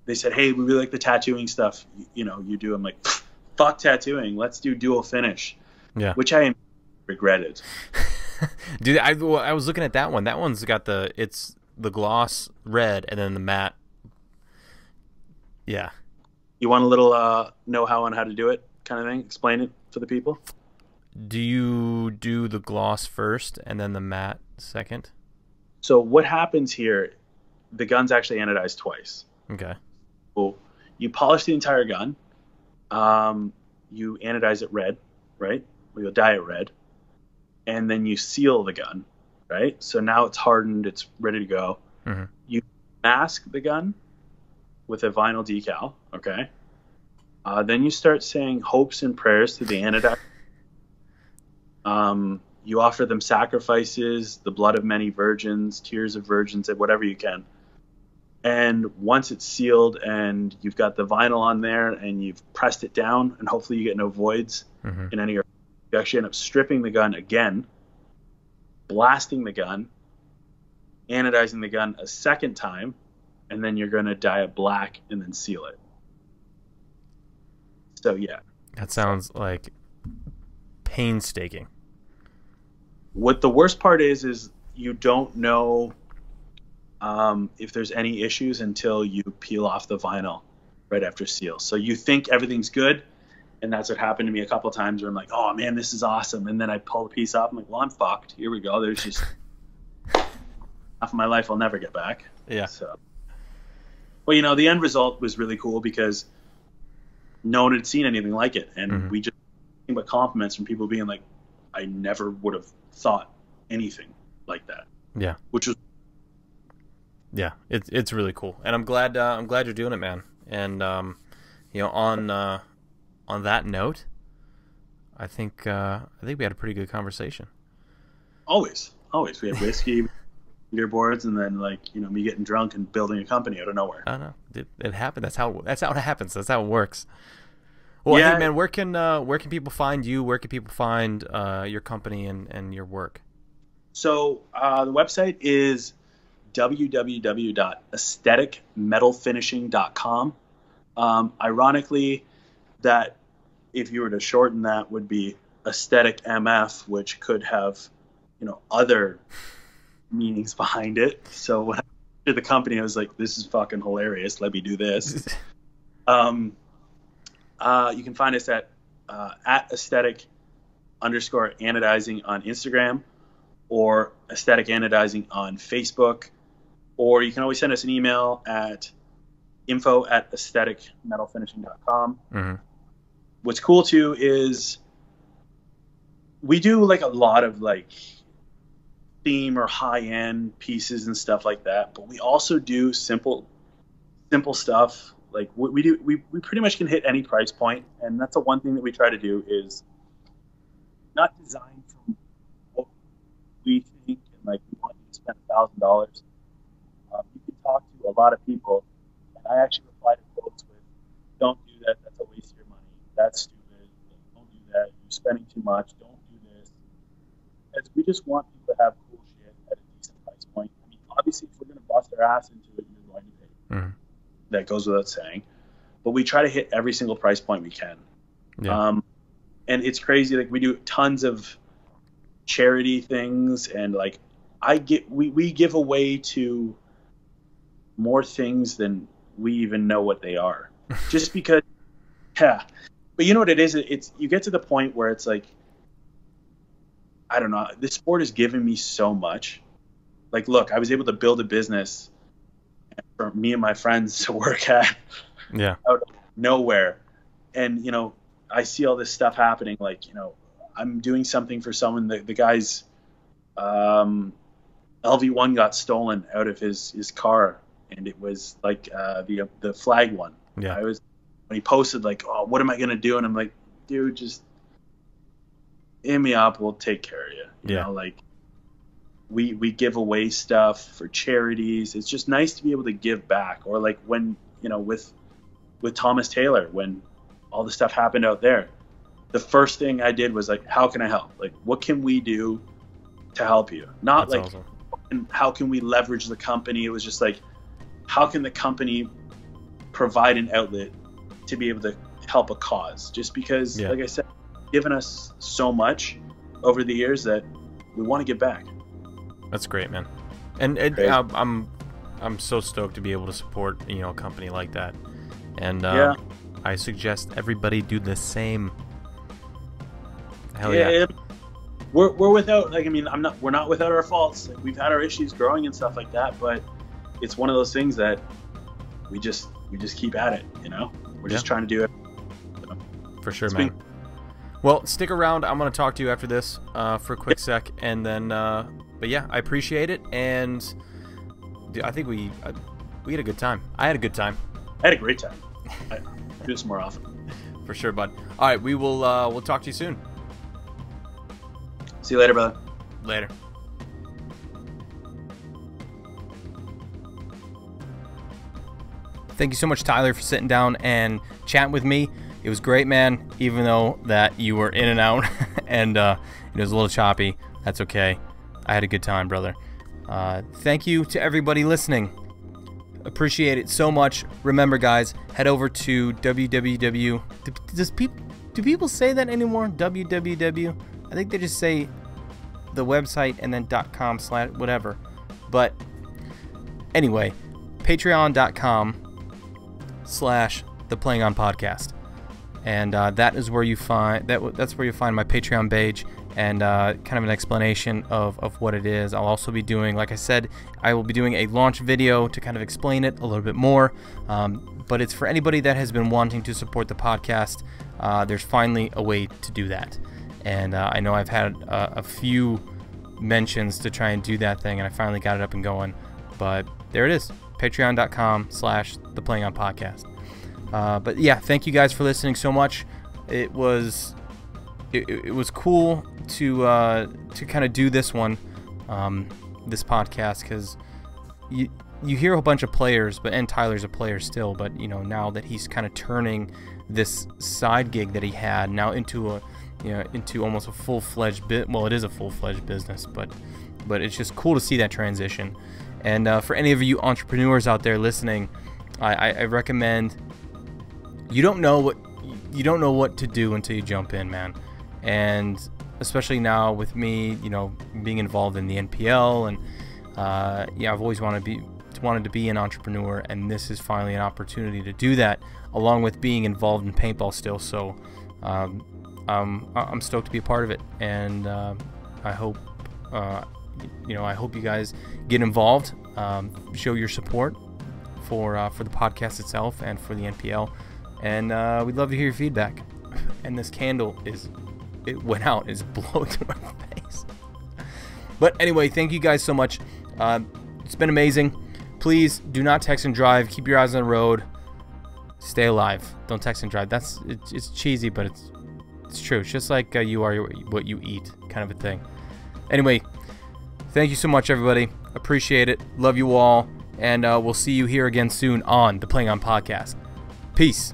they said, hey, we really like the tattooing stuff. You know, you do. I'm like, fuck tattooing. Let's do dual finish. Yeah. Which I regretted. Dude, I was looking at that one. That one's got it's the gloss red and then the matte. Yeah. You want a little know-how on how to do it kind of thing? Explain it for the people. Do you do the gloss first and then the matte second? So what happens here, the gun's actually anodized twice. Okay. So you polish the entire gun. You anodize it red, right? Or you'll dye it red. And then you seal the gun, right? So now it's hardened. It's ready to go. You mask the gun with a vinyl decal, okay? Then you start saying hopes and prayers to the anodizer. You offer them sacrifices, the blood of many virgins, tears of virgins, whatever you can. And once it's sealed and you've got the vinyl on there and you've pressed it down, and hopefully you get no voids in any of your, you actually end up stripping the gun again, blasting the gun, anodizing the gun a second time, and then you're going to dye it black and then seal it. So yeah. That sounds like painstaking. What the worst part is you don't know if there's any issues until you peel off the vinyl right after seal. So you think everything's good, and that's what happened to me a couple times where I'm like, oh man, this is awesome. And then I pull the piece off. I'm like, well, I'm fucked. Here we go. There's just half of my life I'll never get back. Yeah. So, well, you know, the end result was really cool because no one had seen anything like it. And we just nothing but compliments from people being like, I never would have thought anything like that. Yeah. Which was, yeah, it's really cool. And I'm glad you're doing it, man. And you know, on that note, I think we had a pretty good conversation. Always we had whiskey, beer boards, and then like, you know, me getting drunk and building a company out of nowhere. I don't know. It happened. That's how it happens. That's how it works. Well, yeah. Hey man, where can people find you? Where can people find your company and your work? So the website is www.aestheticmetalfinishing.com. Ironically, that if you were to shorten that would be Aesthetic MF, which could have, other meanings behind it. So when I did the company, I was like, this is fucking hilarious. Let me do this. You can find us at Aesthetic_Anodizing on Instagram, or Aesthetic Anodizing on Facebook, or you can always send us an email at info@aestheticmetalfinishing.com. Mm-hmm. What's cool too is we do like a lot of like theme or high-end pieces and stuff like that, but we also do simple stuff. Like we pretty much can hit any price point, and that's the one thing that we try to do is not design from what we think and like we want you to spend $1,000. You can talk to a lot of people, and I actually reply to quotes with, "Don't do that. That's a waste of your money. That's stupid. Don't do that. You're spending too much. Don't do this." As we just want people to have cool shit at a decent price point. I mean, obviously, if we're going to bust our ass into it, you're going to pay. Mm-hmm. That goes without saying. But we try to hit every single price point we can. Yeah. And it's crazy. Like we do tons of charity things, and like we give away to more things than we even know what they are. Just because, yeah. But you know what it is? It's you get to the point where it's like, I don't know. This sport has given me so much. Like, look, I was able to build a business for me and my friends to work at. Yeah. Out of nowhere, and I see all this stuff happening. Like, I'm doing something for someone. The guy's LV1 got stolen out of his car, and it was like the flag one. Yeah. When he posted like, "Oh, what am I gonna do?" And I'm like, "Dude, just hit me up. We'll take care of you." You know, like we give away stuff for charities. It's just nice to be able to give back. Or like when with Thomas Taylor, when all the stuff happened out there, the first thing I did was like, how can I help? Like, what can we do to help you? Not That's like, awesome. And how can we leverage the company? It was just like, how can the company provide an outlet to be able to help a cause? Just because, like I said, given us so much over the years that we want to give back. That's great, man. And I'm so stoked to be able to support a company like that. And I suggest everybody do the same. Hell yeah. We're without, like, I mean, we're not without our faults. Like, we've had our issues growing and stuff like that, but it's one of those things that we just keep at it, We're just trying to do it. For sure, man. Well, stick around. I'm going to talk to you after this for a quick sec, and then but yeah, I appreciate it, and I think we had a good time. I had a good time. I had a great time. I do this more often. For sure, bud. All right, we'll talk to you soon. See you later, brother. Later. Thank you so much, Tyler, for sitting down and chatting with me. It was great, man, even though that you were in and out and it was a little choppy. That's okay. I had a good time, brother. Thank you to everybody listening. Appreciate it so much. Remember, guys, head over to www. Do people say that anymore? www. I think they just say the website and then .com/whatever. But anyway, patreon.com/theplayingonpodcast, and that is where you find that's where you find my Patreon page and kind of an explanation of what it is. I'll also be doing, like I said, I will be doing a launch video to kind of explain it a little bit more, but it's for anybody that has been wanting to support the podcast. There's finally a way to do that, and I know I've had a few mentions to try and do that thing, and I finally got it up and going, but there it is, patreon.com/theplayingonpodcast. But yeah, thank you guys for listening so much. It was cool to kind of do this one, this podcast, because you hear a bunch of players, and Tyler's a player still, but now that he's kind of turning this side gig that he had now into into almost a full-fledged bit. Well, it is a full-fledged business, but it's just cool to see that transition. And for any of you entrepreneurs out there listening, I recommend, you don't know what to do until you jump in, man. And especially now with me, you know, being involved in the NPL, and yeah, I've always wanted to be an entrepreneur, and this is finally an opportunity to do that, along with being involved in paintball still. So I'm stoked to be a part of it, and I hope I hope you guys get involved, show your support for the podcast itself and for the NPL, and we'd love to hear your feedback. And this candle it went out, it's blowing through my face. But anyway, thank you guys so much. It's been amazing. Please do not text and drive. Keep your eyes on the road. Stay alive. Don't text and drive. It's cheesy, but it's true. It's just like you are what you eat, kind of a thing. Anyway, thank you so much, everybody. Appreciate it. Love you all. And we'll see you here again soon on the Playing On Podcast. Peace.